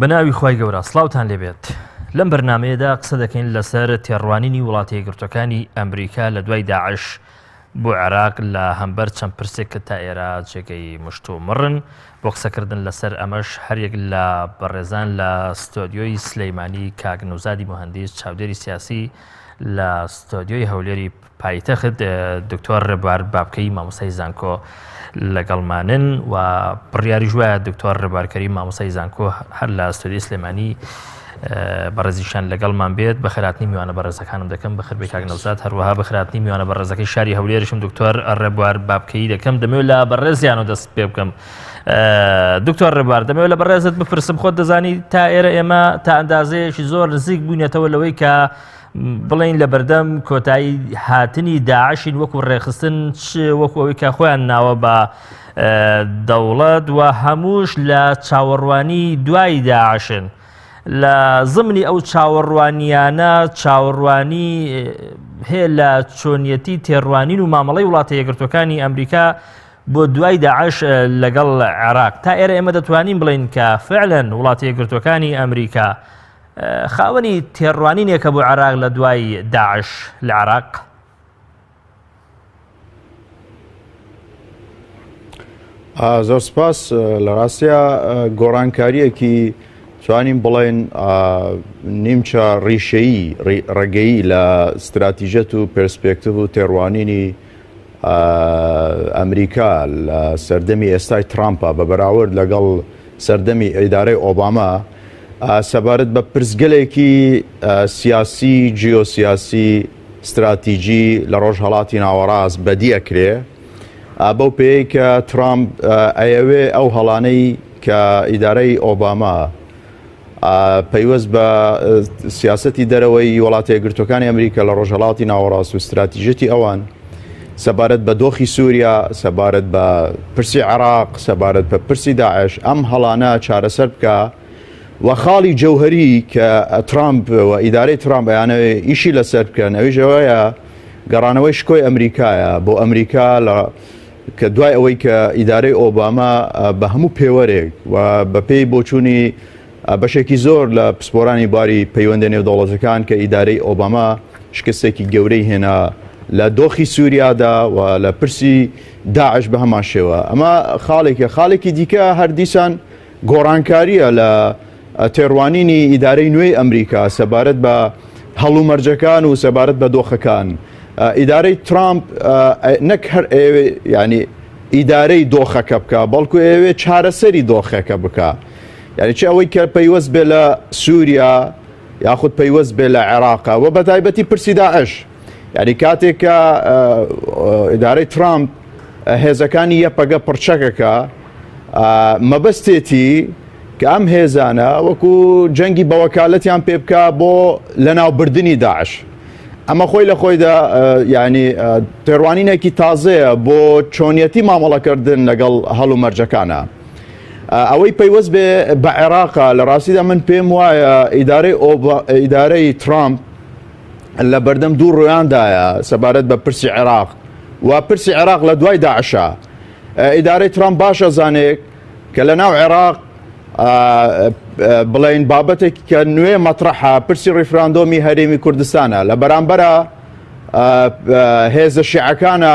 بەناوی خی گەورە سڵاوتان لێبێت لەم بەرنمەیەدا قسە دەکەین لەسەر تێڕوانینی وڵاتە یەکگرتوەکانی ئەمریکا لە دوای داعش بۆ عێراق لە هەمبەر چەند پرسێک کە تا ئێرە جێگەی مشت و مڕن بۆ قسەکردن لەسەر ئەمەش هەرێک لە بەڕێزان لە ستۆدیۆی سلەیمانی کاگنوزادی مهندس چاودێری سیاسی لە ستۆدیۆی هەولێری پایتەخت دکتۆر ڕێبوار بابکەی مامۆستای زانکۆ لەگەڵمانن و بڕیاری ژوایە دکتۆر ڕێبوارکەری مامۆستای زانکۆ هەر لە ستۆدیۆی سلەیمانی بەڕێزیشان لەگەڵمان بێت بە خێراتنی میوانە بەڕێزەکانم دەکەم بەخێر بێ کاگنەوزاد هەروەها بە خێراتنی میوانە بەڕێزەکەی شاری هەولێرشم دکتۆر ڕێبوار بابکەی دەکەم دەمەوێت لە بەڕێزیانەوە دەست پێ بکەم. دکتۆر ڕێبوار دەمەوێت لە بەڕێزت بپرسم خۆت دەزانی تا ئێرە ئێمە تا ئەندازەیەکی زۆر نزیک بوونێتەوە لەوەی کە بڵین لە بەردەم کۆتایی هاتنی داعشین وەکو ڕێخستن وەکو ئەوەی کە خۆیان ناوە بە دەوڵەت و هەمووش لە چاوەڕوانی دوای داعشن. لە زمنی ئەو چاوەڕوانیانە چاوەڕوانی هەیە لە چۆنیەتی تێڕوانین و مامەڵەی وڵاتە یەکگرتوەکانی ئەمریکا بۆ دوای داعش لەگەڵ عێراق تا ئێرە ئێمە دەتوانین بڵین کە فعلەن وڵاتە یەکگرتوەکانی ئەمریکا خاوەنی تێڕوانینێکە بۆ عێراق لە دوای داعش لە عێراق. زۆر سپاس لە ڕاستیە گۆڕانکاریەکی توانین بڵێن نیمچە ڕیشەیی ڕێگەیی لە استراتیژەت و پێرسپێکتیڤ و تێڕوانینی ئەمریکا لە سەردەمی ئێستای ترامپە بە بەراورد لەگەڵ سەردەمی ئیدارەی ئۆباما سەبارەت بە پرسگەلێکی سیاسی جیۆسیاسی استراتیژی لە ڕۆژهەڵاتی ناوەڕاست بەدیەکرێ بەو پێی کە ترامپ ئەیەوێ ئەو هەڵانەی کە ئیدارەی ئۆباما پەیوەست بە سیاسەتی دەرەوەی وڵاتە یەکگرتوەکانی ئەمریکا لە ڕۆژهەڵاتی ناوەڕاست و استراتیژەتی ئەوان سەبارەت بە دۆخی سووریا سەبارەت بە پرسی عێراق سەبارەت بە پرسی داعش ئەم هەڵانە چارەسەر بکە و خاڵی جەوهەری کە ترامپ و ئیدارەی ترامپ ئەیانەوێ ئیشی لەسەر بکەن ئەویش ئەوەیە گەڕانەوەی شکۆی ئەمریکایە بۆ ئەمریکا کە دوای ئەوەی کە ئیدارەی ئۆباما بە هەموو پێوەرێک و بە پێی بۆچوونی بەشێکی زۆر لە پسپۆرانی باری پەیوەندە نێودەوڵەتەکان کە ئیدارەی ئۆباما شکستێکی گەورەی هێنا لە دۆخی سووریادا و لە پرسی داعش بە هەمان شێوە ئەمە خاڵێکی دیکە هەر دیسان گۆڕانکاریە لە تێڕوانینی ئیدارەی نوێی ئەمریکا سەبارەت بە هەڵومەرجەکان و سەبارەت بە دۆخەکان. ئیدارەی ترامپ نەک هەر ئێوێ ینی ئیدارەی دۆخەکە بکە بەڵکو ئێوێ چارەسەری دۆخەکە بکە یعنی چه ئەوەی کە پەیوەست بێ لە سووریا یاخود پەیوەست بێ لە عێراقا و بەتایبەتی پرسی داعش یعنی کاتێک کە ئیدارەی ترامپ هێزەکانی یەپەگە پڕچەکەکە مەبەستێتی کە ئەم هێزانە وەکو جەنگی بەوەکالەتیان پێ بکە بۆ لەناوبردننی داعش ئەمە خۆی لە خۆیدا ینی تێڕوانینێکی تازەیە بۆ چۆنیەتی مامەڵەکردن لەگەڵ هەڵومەرجەکانە. ئەوەی پەیوەست بێ بە عێراقا لە ڕاستیدا من پێم وایە ئیدارەی ترامپ لە بەردەم دوو ڕوویاندایە سەبارەت بە پرسی عێراق و پرسی عێراق لە دوای داعشە. ئیدارەی ترامپ باشە زانێک کە لە ناو عێراق بڵین بابەتێک کە نوێ مەطرحە پرسی ڕیفراندۆمی هەرێمی کوردستانە لە بەرامبەرە هێزە شیعەکانە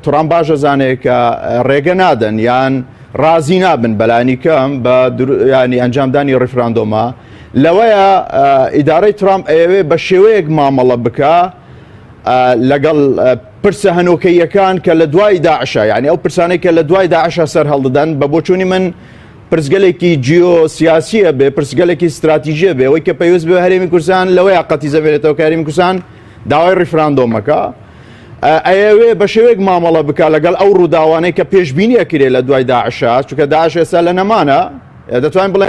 ترامپ باشە زانێک کە ڕێگە نادەن یان ڕازی نابن بەلانی کەم بە ینی ئەنجامدانی ڕیفراندۆمە لەوەیە ئیدارەی ترامپ ئەوێ بە شێوەیەک مامەڵە بکە لەگەڵ پرسە هەنۆکەیەکان کە لە دوای داعشە یعنی ئەو پرسانەی کە لە دوای داعشە سەر هەڵدەدەن بە بۆچوونی من پرسگەلێکی جیۆسیاسیە بێ پرسگەلێکی استراتیژیە بێ ئەوەی کە پەیوەست بە هەرێمی کوردستان لەوەیە قەتیزە بێتەوە کە هەرێمی کوردستان داوای ڕیفراندۆمەکە ئەوێ بە شێوەیەک مامەڵە بکە لەگەڵ ئەو ڕووداوانەی کە پێشبینیە کرێ لە دوای داعشە چونکە داعش ئێستا لە نەمانە دەتوانین بڵێ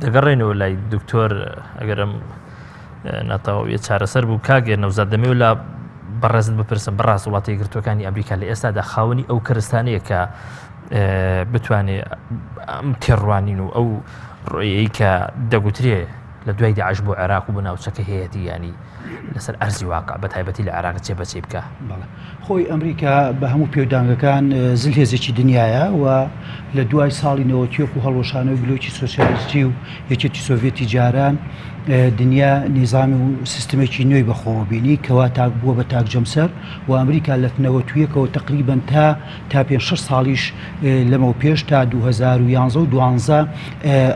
دەگەڕێنەوە لای دکتۆر ئەگەرم ناتەواویە چارەسەر بوو کاگێ نەوزاد دەمێ و لە بەڕێزت بپرسم بەڕاست وڵاتە یەکگرتوەکانی ئەمریکا لە ئێستادا خاوەنی ئەو کەرستانەیە کە بتوانێت ئەم تێڕوانین و ئەو ڕۆیەی کە دەگوترێ لە دوای داعش بۆ عێراق و بۆ ناوچەکە هەیەی ینی لەسەر ئەرزی واقع بە تایبەتی لە عێراق جێبەجێ بکە. خۆی ئەمریکا بە هەموو پێودانگەکان زلهێزێکی دنیاە و لە دوای ساڵی 90 و هەڵوەشانەوەی بلۆکی سۆسیالیستی و یەکێتی سۆڤێتی جاران دنیا نیزامی و سیستمێکی نوێی بەخۆوە بینی کەوا تاک بووە بە تاک جەمسەر و ئەمریکا لە 91ەوە تقریبن تا 5-6 ساڵیش لەمەوە پێش تا 2011 و 2012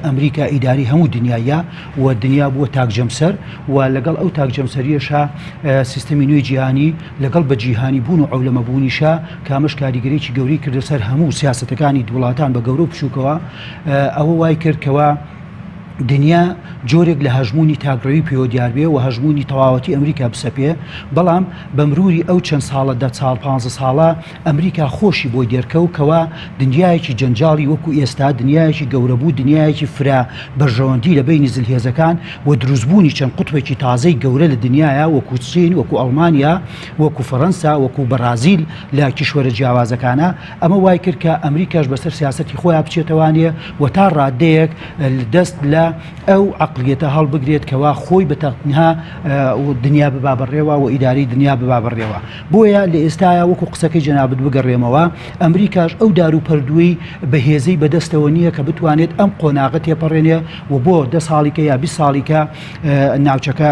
ئەمریکا ئیداری هەموو دنیاە و دنیا بووە تاک جەمسەر و لەگەڵ ئەو تاک جەمسەریەشە سیستمی نوێی جیهانی لەگەڵ بە جیهانی بوون و عەولەمە بوونیشە کامەش کاریگەریی گەوری کردە سەر هەموو سیاسەتەکانی وڵاتان بە گەورە و بچووکەوە ئەوە وای کرد کەوا دنیا جۆرێک لە هەژمونی تاگڕەوی پێوە دیار بێ و هەژمونی تەواوەتی ئەمریکا بسەپێ بەڵام بەمروری ئەو چەند ساڵە 10 ساڵە ئەمریکا خۆشی بۆی دێرکەوتەوە دنیایەکی جەنجاڵی وەکو ئێستا دنیایەکی گەورەبوو دنیایەکی فرا بەرژەوەندی لە بینی زلهێزەکان و دروستبوونی چەند قوتبێکی تازەی گەورە لە دنیاە وەکو چین وەکو ئەڵمانیا وەکو فەڕەنسا وەکو بەرازیل لە کیشوەرە جیاوازەکانە ئەمە وای کرد کە ئەمریکاش بەسەر سیاسەتی خۆیان بچێتەوانێ و تا ڕادەیەک دەست لە ئەو عقلیەتە هەڵبگرێت کەوا خۆی بە تەنها دنیا ببا بەڕێوە و ئیداری دنیا ببا بەڕێوە بۆیە لە ئێستاە وەکو قسەکەی جەنابەت بگەڕێمەوە ئەمریکاش ئەو دار و پەردووی بەهێزەی بەدەستەوە نییە کە بتوانێت ئەم قۆناغە تێپەڕێنێ و بۆ 10 ساڵیکە یا 20 ساڵیکە ناوچەکە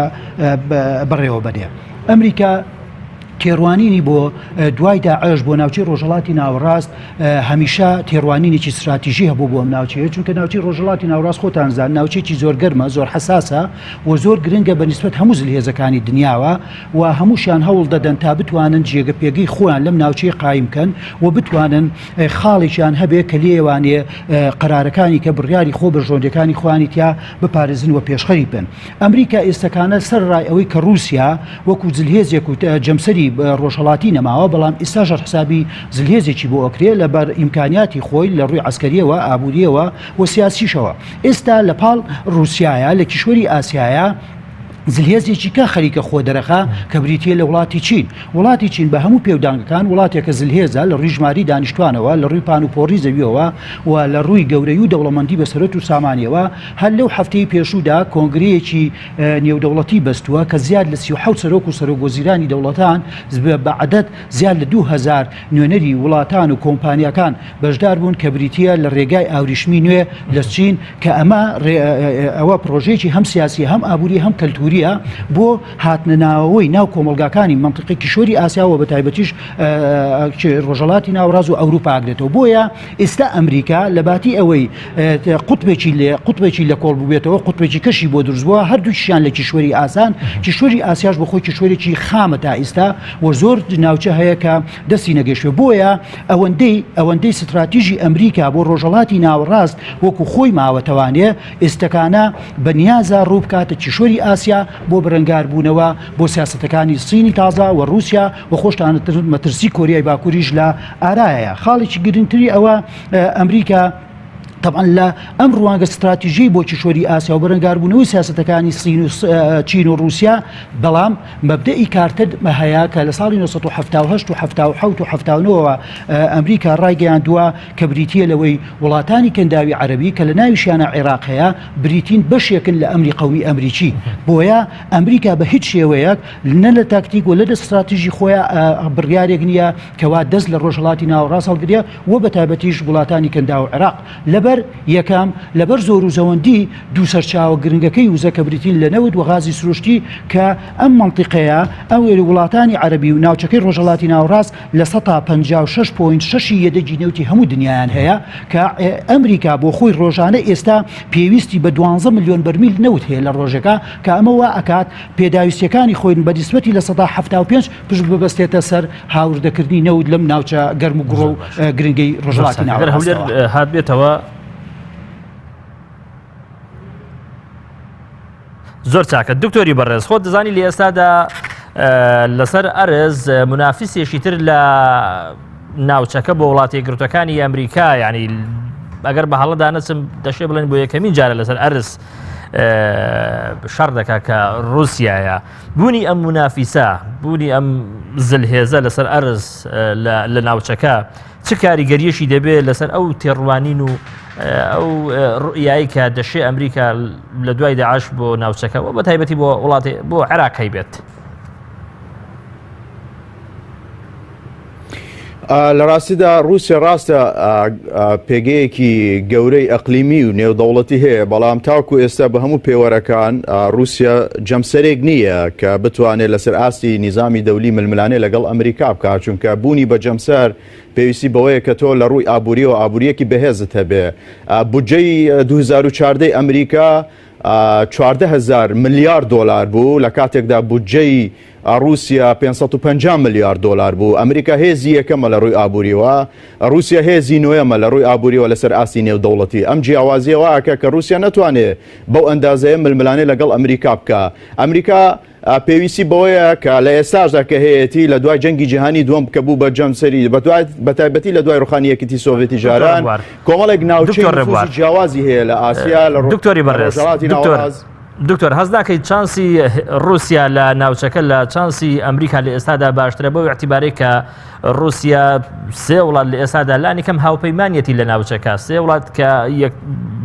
بەڕێوە بەدێ. ئەمریکا تێڕوانینی بۆ دوای داعش بۆ ناوچەی ڕۆژهەڵاتی ناوەڕاست هەمیشە تێڕوانینێکی استراتیژی هەبوو بۆ ئەم ناوچەیە چونکە ناوچەی ڕۆژهەڵاتی ناوەڕاست خۆتان زان ناوچێکی زۆر گەرمە زۆر حساسە و زۆر گرنگە بە نیسبەت هەموو زلهێزەکانی دنیاوە و هەمووشیان هەوڵ دەدەن تا بتوانن جێگە پێگەی خۆیان لەم ناوچەی قایم بکەن و بتوانن خاڵێکیان هەبێ کە لێوانێ قەرارەکانی کە بڕیاری خۆ بەژۆندەکانی خوانی تیا بپارێزن و پێشخەری بن. ئەمریکا ئێستەکانە سەر ڕای ئەوەی کە رووسیا وەکو زلهێزێک و جەمسەری ڕۆژهەڵاتی نەماوە بەڵام ئێستاژە حسابی زلهێزێکی بۆ ئەکرێ لەبەر ئیمکانیاتی خۆی لە ڕووی عسکەریەوە ئابوووریەوە و سیاسیشەوە. ئێستا لە پاڵ رووسایە لە کیشوەری ئاسیایە زلهێزێکی کە خەریکە خۆ دەرەخە کە بریتیە لە وڵاتی چین. وڵاتی چین بە هەموو پێودانگەکان وڵاتێکە زلهێزە لە ڕووی ژماری دانیشتوانەوە لە ڕووی پانوپۆڕی زەویەوە و لە ڕووی گەورەی و دەوڵەمەندی بەسەرەت و سامانیەوە هەر لەو هەفتەی پێشوودا کۆنگرەیەکی نێودەوڵەتی بەستووە کە زیاد لە 37 سەرۆک و سەرۆکوەزیرانی دەوڵەتان بە عەدەد زیاد لە 2000 نوێنەری وڵاتان و کۆمپانیەکان بەشدار بوون کە بریتیە لە ڕێگای ئاوریشمی نوێ لە چین کە ئەوە پرۆژێکی هەم سیاسی هەم ئابووری هەم کەلتوری بۆ هاتنەناوەوەی ناو کۆمەلگاکانی منطقی کیشوەری ئاسیاوە بە تایبەتیش ڕۆژهەڵاتی ناوەڕاست و ئەوروپا ئاگرێتەوە. بۆیە ئێستا ئەمریکا لە باتی ئەوەی قوتبێکی لە کۆڵ ببێتەوە قوتبێکی کەشی بۆ دروستبووە هەردووکیشیان لە کیشوەری ئاسان کیشوەری ئاسیاش بە خۆی کیشوەرێکی خامە تا ئێستا و زۆر ناوچە هەیە کە دەستی نەگەشتوێ. بۆیە ئەوەندەی استراتیژی ئەمریکا بۆ ڕۆژهەڵاتی ناوەڕاست وەکو خۆی ماوەتەوانێ ئێستەکانە بەنیازە ڕوو بکاتە کیشوەری ئاسیا بۆ بەرەنگاربوونەوە بۆ سیاسەتەکانی سینی تازە و رووسیا و خۆشتانە مەترسی کۆریای باکووریش لە ئارایە. خاڵێکی گرنگتری ئەوە ئەمریکا طبعا لە ئەم ڕوانگە استراتیژی بۆ کیشوەری ئاسیا و بەرەنگاربوونەوەی سیاسەتەکانی چین و رووسیا بەڵام مەبدەئی کارتر هەیە کە لە ساڵی 1970 و 1970 و 1970ەوە ئەمریکا ڕایگەیاندووە کە بریتیە لەوەی وڵاتانی کەنداوی عەرەبی کە لە ناویشیانە عێراق هەیە بریتین بەشێکن لە ئەمری قەومی ئەمریکی. بۆیە ئەمریکا بە هیچ شێوەیەک نە لە تاکتیک و لە استراتیژی خۆیان بڕیارێک نییە کەوا دەست لە ڕۆژهەڵاتی ناوەڕاست هەڵگرێ و بە تایبەتیش وڵاتانی کەنداوی عێراق یەکەم لەبەر زۆر و زەوەندی دوو سەرچاوە گرنگەکەی وزەکە بریتین لە نەوت و غازی سروشتی کە ئەم منطقەیە ئەو وڵاتانی عەرەبی و ناوچەکەی ڕۆژهەڵاتی ناوەڕاست لە 156.6 یەدەگی نەوتی هەموو دنیایان هەیە کە ئەمریکا بۆ خۆی ڕۆژانە ئێستا پێویستی بە 12 ملیۆن بەرمیل نەوت هەیە لە ڕۆژەکە کە ئەمەوە ئەکات پێداویستیەکانی خۆی بە نسبەتی لە 175 پشت ببەستێتە سەر هاوردەکردنی نەوت لەم ناوچە گەرم و گوڕە و گرنگەی ڕۆژهەڵاتی ناوەڕاست هات بێتەوە. زۆر چاکە دکتۆری بەڕێز خۆت دەزانی لە ئێستادا لەسەر ئەرز منافیسێکی تر لە ناوچەکە بۆ وڵاتی یەکگرتوەکانی ئەمریکا ینی ئەگەر بە هەڵەدا نەچم دەشێ بڵێن بۆ یەکەمین جارە لەسەر ئەرز شەڕ دەکا کە رووسایە بوونی ئەم منافیسە بوونی ئەم زلهێزە لەسەر ئەرز لە ناوچەکە چه کاریگەریەشی دەبێت لەسەر ئەو تێڕوانین و ئەو ڕوئایی کە دەشێ ئەمریکا لە دوای داعش بۆ ناوچەکە و بە تایبەتی بۆ وڵاتی بۆ عێراق هەیبێت. لە ڕاستیدا رووسیا ڕاستە پێگەیەکی گەورەی ئەقلیمی و نێودەوڵەتی هەیە، بەڵام تاوکو ئێستا بە هەموو پێوەرەکان رووسیا جەمسەرێک نییە کە بتوانێت لەسەر ئاستی نیزامی دەولی ململانێ لەگەڵ ئەمریکا بکات، چونکە بوونی بە جەمسەر پێویستی بەوەیە کە تۆ لە ڕووی ئابووریەوە ئابوووریەکی بەهێزت هەبێ. بودجەی 2014 ئەمریکا 14,000 ملیارد دلار بوو، لە کاتێکدا بودجەی رووسیا 550 ملیارد دلار بوو. ئەمریکا هێزی یەکەمە لە ڕووی ئابووریەوە، رووسیا هێزی نوێمە لە ڕووی ئابووریەوە لەسەر ئاستی نێودەوڵەتی. ئەم جیاوازیە وایەکە کە رووسیا نەتوانێت بەو ئەندازەیە ململانێ لەگەڵ ئەمریکا بکە. ئەمریکا پێویستی بەوەیە کە لە ئێستاشدا کە هەیەی لە دوای جەنگی جیهانی دووەم کە بوو بە جەمسەری بە تایبەتی لە دوای ڕوخانیەتی سۆڤێتی جاران کۆمەڵێک ناوچەی جیاوازی هەیە لە ئاسیا لە دکتۆری بەڕێز دکتۆر هەز ناکەیت چانسی رووسیا لە ناوچەکە لە چانسی ئەمریکا لە ئێستادا باشترە بۆ اعتیبارەی کە رووسیا سێ وڵات لە ئێستادا لانی کەم هاوپەیمانیەتی لە ناوچەکە، سێ وڵات کە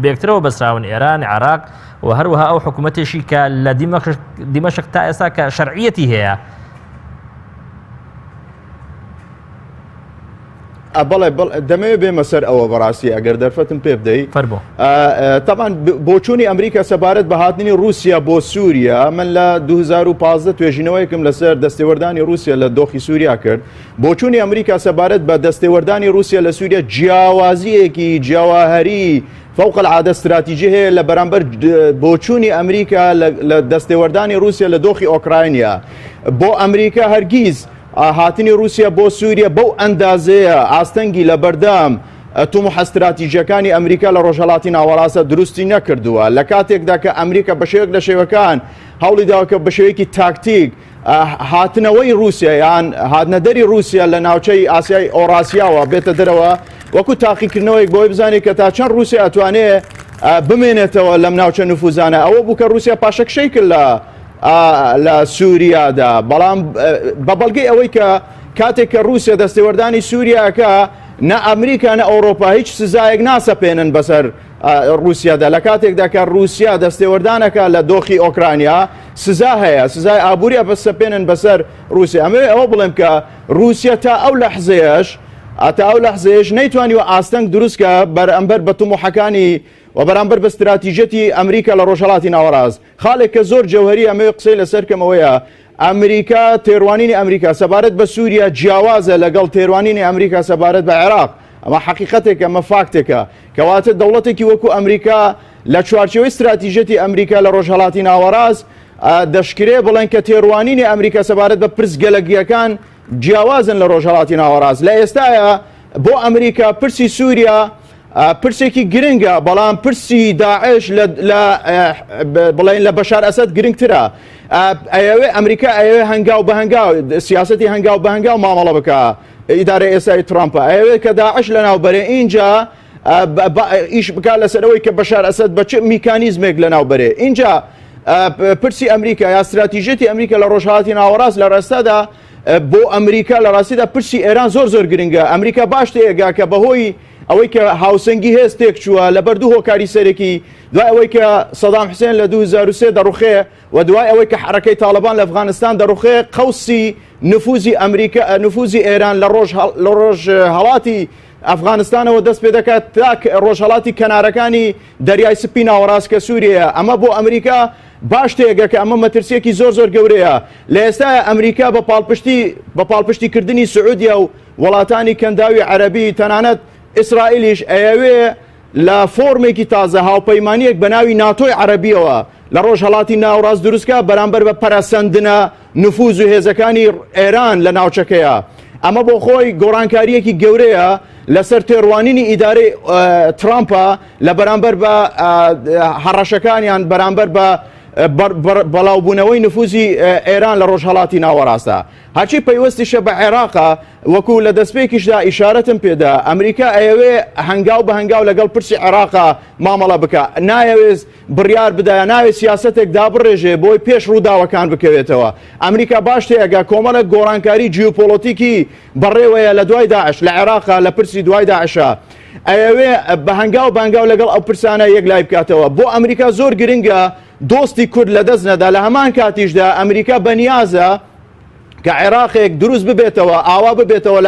بێکترەوە بەسراون ئێران، عێراق و هەروەها ئەو حکوومەتێکی کە لە دیمەشق تا ئێستا کە شەرعیەتی هەیە. بەڵێ دەمەوێت بێمە سەر ئەوە بەڕاستی ئەگەر دەرفەتم پێ بدەیت. تامان بۆچوونی ئەمریکا سەبارەت بە هاتنی رووسیا بۆ سووریا، من لە 2015 توێژینەوەیەکم لەسەر دەستێوەردانی رووسیا لە دۆخی سووریا کرد. بۆچوونی ئەمریکا سەبارەت بە دەستێوەردانی رووسیا لە سووریا جیاوازیەکی جیاواهەری فوق العادە استراتیژی هەیە لە بەرامبەر بۆچوونی ئەمریکا لە دەستێوەردانی رووسیا لە دۆخی ئۆکراینیا. بۆ ئەمریکا هەرگیز هاتنی رووسیا بۆ سووریا بەو ئەندازەیە ئاستەنگی لە بەردەم تومح استراتیژیەکانی ئەمریکا لە ڕۆژهەڵاتی ناوەڕاستە دروستی نەکردووە، لە کاتێکدا کە ئەمریکا بە شێوەیەک لە شێوەکان هەوڵی داوە کە بە شێوەیەکی تاکتیک هاتنەوەی رووسیا یان هاتنەدەری رووسیا لە ناوچەی ئاسیای ئۆڕاسیاوە بێتە دەرەوە وەکو تاقیکردنەوەیەک بۆی بزانێت کە تا چەند رووسیا ئەتوانێت بمێنێتەوە لەم ناوچە نفوزانە. ئەوە بوو کە رووسیا پاشەکشەی کرد لە سووریادا، بەڵام بە بەڵگەی ئەوەی کە کاتێک کە رووسیا دەستێوەردانی سووریاکە نە ئەمریکا نە ئەوڕۆپا هیچ سزایەک ناسەپێنن بەسەر رووسیادا، لە کاتێکدا کە رووسیا دەستێوەردانەکە لە دۆخی ئۆکرانیا سزا هەیە، سزای ئابووریە بەسەپێنن بەسەر رووسیا. ئەمەوێ ئەوە بڵێم کە رووسیا تا ئەو لەحزەیەش نەیتوانیوە ئاستەنگ دروستکە بەرامبەر بە توموحەکانی و بەرامبەر بە استراتیژەتی ئەمریکا لە ڕۆژهەڵاتی ناوەڕاست. خاڵێک کە زۆر جەوهەری ئەمەوێ قسەی لەسەر کەمەوەیە ئەمریکا تێڕوانینی ئەمریکا سەبارەت بە سووریا جیاوازە لەگەڵ تێڕوانینی ئەمریکا سەبارەت بە عێراق. ئەمە حەقیقەتێکە، ئەمە فاکتێکە کەواتە دەوڵەتێکی وەکو ئەمریکا لە چوارچێوەی استراتیژەتی ئەمریکا لە ڕۆژهەڵاتی ناوەڕاست دەشکرێ بڵێن کە تێڕوانینی ئەمریکا سەبارەت بە پرسگەلەگیەکان جیاوازن لە ڕۆژهەڵاتی ناوەڕاست. لە ئێستاە بۆ ئەمریکا پرسی سووریا پرسێکی گرنگە، بەڵام پرسی داعش بڵێن لە بەشار ئەسەد گرنگترە. ئەوێ ئەمریکا ئەوێ هەنگاو بە هەنگاو سیاسەتی هەنگاو بە هەنگاو مامەڵە بکە ئیدارە ئێستای ترامپە، ئەوێ کە داعش لە ناوبەرێ اینجا ئیش بکات لەسەرەوەی کە بەشار ئەسەد بە چ میکانیزمێک لە ناوبەرێ. اینجا پرسی ئەمریکا یا استراتیژەتی ئەمریکا لە ڕۆژهەڵاتی ناوەڕاست لە ڕاستەدا بۆ ئەمریکا لە ڕاستیدا پرسی ئێران زۆر گرنگە. ئەمریکا باش تێگا کە بەهۆی ئەوەی کە هاوسەنگی هێستێک چووە لە بەردوو هۆکاری سەرێکی دوای ئەوەی کە سەدام حوسێن لە 2003 دەڕوخێ و دوای ئەوەی کە حرەکەی تاالبان لە ئەفغانستان دەڕوخێ قەوسی نفوزی ئەمریکا نفوزی ئێران لە ڕۆژهەڵاتی ئەفغانستانەوە دەست پێ دەکات تا ڕۆژهەڵاتی کەنارەکانی دەریای سپی ناوەڕاست کە سووریەیە. ئەمە بۆ ئەمریکا باش تێگە کە ئەمە مەترسیەکی زۆر گەورەیە. لە ئێستاە ئەمریکا بە پاڵپشتیکردنی سعودیا و وڵاتانی کەنداوی عەرەبی تەنانەت ئیسرائیلیش ئەیەوێ لە فۆرمێکی تازە هاوپەیمانیەک بە ناوی ناتۆی عەرەبیەوە لە ڕۆژهەڵاتی ناوەڕاست دروستکە بەرامبەر بە پەرەسەندنە نفوز و هێزەکانی ئێران لە ناوچەکەیە. ئەمە بۆ خۆی گۆڕانکاریەکی گەورەیە لەسەر تێڕوانینی ئیدارەی ترامپە لە بەرامبەر بە هەڕەشەکانیان بەرامبەر بە بەڵاوبوونەوەی نفوزی ئێران لە ڕۆژهەڵاتی ناوەڕاستە. هەرچی پەیوەستیشە بە عێراقا وەکو لە دەستپێکیشدا ئیشارەتم پێدا ئەمریکا ئەیەوێ هەنگاو بە هەنگاو لەگەڵ پرسی عێراقا مامەڵە بکە، نایەوێت بڕیار بدایە، ناوێت سیاسەتێک دابڕێژێ بۆی پێش ڕووداوەکان بکەوێتەوە. ئەمریکا باش تێگا کۆمەڵە گۆڕانکاری جیۆپۆلۆتیکی بەڕێوەیە لە دوای داعش لە عێراقا لە پرسی دوای داعشە. ئەوێ بە هەنگاو بانگاو لەگەڵ ئەو پرسانە یەک لای بکاتەوە بۆ ئەمریکا زۆر گرنگە دۆستی کورد لە دەست نەدا لە هەمان کاتیشدا ئەمریکا بەنیازە کە عێراقێک دروست ببێتەوە ئاوا ببێتەوە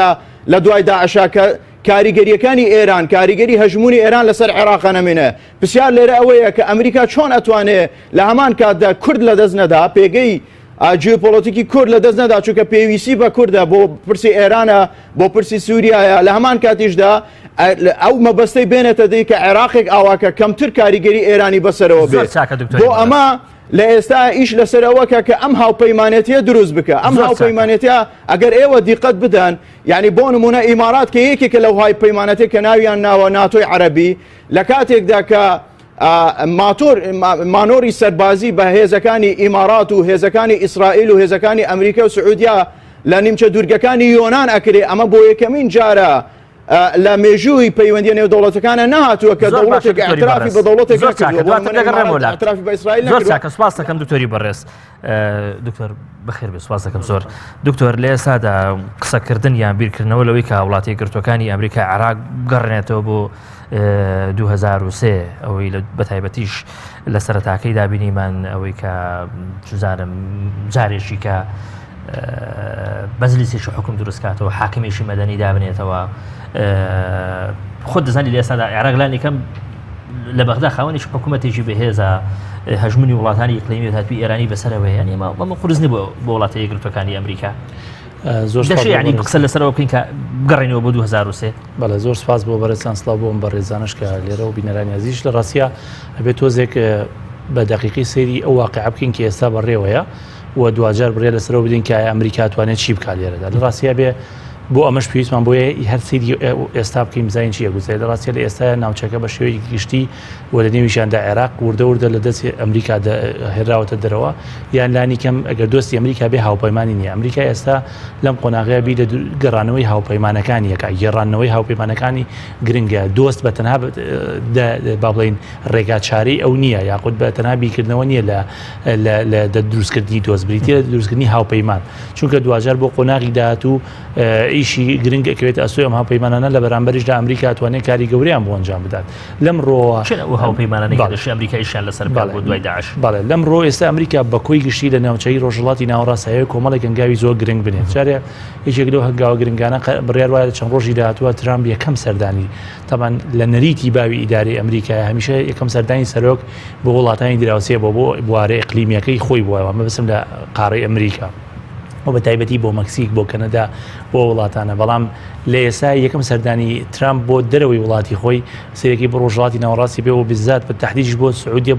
لە دوای داعشا کە کاریگەریەکانی ئێران کاریگەری هەژمونی ئێران لەسەر عێراق نەمێنێ پرسیار لێرە ئەوەیە کە ئەمریکا چۆن ئەتوانێت لە هەمان کاتدا کورد لە دەست نەدا پێگەی جیۆپۆلیتیکی کورد لە دەست نەدا چونکە پێویستی بە کوردە بۆ پرسی ئێرانە بۆ پرسی سووریایە لە هەمان کاتیشدا ئەو مەبەستەی بێنێتە دەی کە عێراقێک ئاواکە کەمتر کاریگەری ئێرانی بەسەرەوە بێت بۆ ئەمە لە ئێستا ئیش لەسەرەوەکە کە ئەم هاوپەیمانێتیە دروست بکە ئەم هاوپەیمانێتیە ئەگەر ئێوە دیقەت بدەن یعنی بۆ نمونە ئیمارات کە یەکێکە لەو هاوپەیمانەتێک کە ناویان ناوە ناتۆی عەرەبی لە کاتێکدا کە مانۆری سەربازی بە هێزەکانی ئیمارات و هێزەکانی ئیسرائیل و هێزەکانی ئەمریکا و سعودیا لە نیمچە دوورگەکانی یۆنان ئەکرێ ئەمە بۆ یەکەمین جارە لە مێژووی پەیوەندی نێودەوڵەتەکانە نهاتووە کە دەوڵەتێک ئاعترافی بە دەوڵەتێک ئاعترافی بە ئیسرائیل زۆر سپاس دەکەم دکتۆری بەڕێز دکتۆر بەخێر بێ سپاس دەکەم زۆر دکتۆر لە ئێستادا قسەکردن یان بیرکردنەوە لەوەی کە وڵاتی یەکگرتوەکانی ئەمریکا عێراق گەڕێنێتەوە بۆ 2003 ئەوەی بە تایبەتیش لە سەرەتاکەی دابینیمان ئەوەی کە چزانم جارێکی کە بەزلیسێکی حکم دروستکاتەوە حاکمێکی مەدەنی دابنێتەوە خۆت دەزانی لە ئێستادا عێراق لانی کەم لە بەغدا خاوەنیش حکوومەتێکی بەهێزە هەژمونی وڵاتانی ئیقلیمی هاتووی ئێرانی بەسەرەوە یعنی مەمە قورزنی بۆ وڵاتە یەکگرتوەکانی ئەمریکا زۆر ینی قسە لەسەرەوە بکەین کە بگەڕێنەوە بۆ 2003 بەڵێ زۆر سپاس بۆ بەڕێزان سڵاو بۆم بە ڕێزانش کە لێرە و بینەرانی عەزیز لە ڕاستیە ئەبێت تۆزێک بە دقیقی سەیری ئەو واقعە بکەین کە ئێستا بەڕێوەیە و دوجار بڕێ لەسەرەوە بدەین کە ئەمریکا توانێت چی بکات لێرەدا لە ڕاستیە بێ بۆ ئەمەش پێویستمان بۆیە هەر سەیری ئێستا بکەین بزانین چیە گوزێ لە ڕاستیە لە ئێستا ناوچەکە بە شێوەیەکی گشتی و لە نێویشاندا عێراق وردە لە دەست ئەمریکا هێراوەتە دەرەوە یان لانی کەم ئەگەر دۆستی ئەمریکا بێ هاوپەیمانی نییە ئەمریکا ئێستا لەم قۆناغەیە بی لە گەڕانەوەی هاوپەیمانەکانی یەکە گێڕانەوەی هاوپەیمانەکانی گرنگە دۆست بە تەنها با بڵین ڕێگاچاری ئەو نییە یاخود بە تەنها بیکردنەوە نییە لە دروستکردنی دۆست بریتە دروستکردنی هاوپەیمان چونکە دوجار بۆ قۆناغی داهاتوو ئیشی گرنگ ئەکەوێت ئەسوی ئەم هاوپەیمانانە لە بەرامبەریشدا ئەمریکا توانێت کاری گەوریان بۆ ئەنجام بدات لەمڕۆ هاوپەیمانانەی ئەمریکایشیان لەسەر بۆ دوای داعش بەڵێ لەمڕۆ ئێستا ئەمریکا بە کۆی گشتی لە ناوچەی ڕۆژهەڵاتی ناوەڕاستایی کۆمەڵێک گەنگاوی زۆر گرنگ بنێت جارێ یەکێک لەو هەنگاوە گرنگانە بڕیار وایە چەند ڕۆژی داهاتووە ترامپ یەکەم سەردانی تەمان لە نەریتی باوی ئیداری ئەمریکای هەمیشە یەکەم سەردانی سەرۆک بۆ وڵاتانی دراوسێ بۆ بوارەی ئیقلیمیەکەی خۆی بووە مەبەستم لە قارەی ئەمریکا و بە تایبەتی بۆ مەکسیک بۆ کەنەدا بۆ وڵاتانە بەڵام لە ئێستا یەکەم سەردانی ترامپ بۆ دەرەوەی وڵاتی خۆی سەرەکی بە ڕۆژهەڵاتی ناوەڕاستی بێ و بزات بە تهدیدش بۆ سعودیە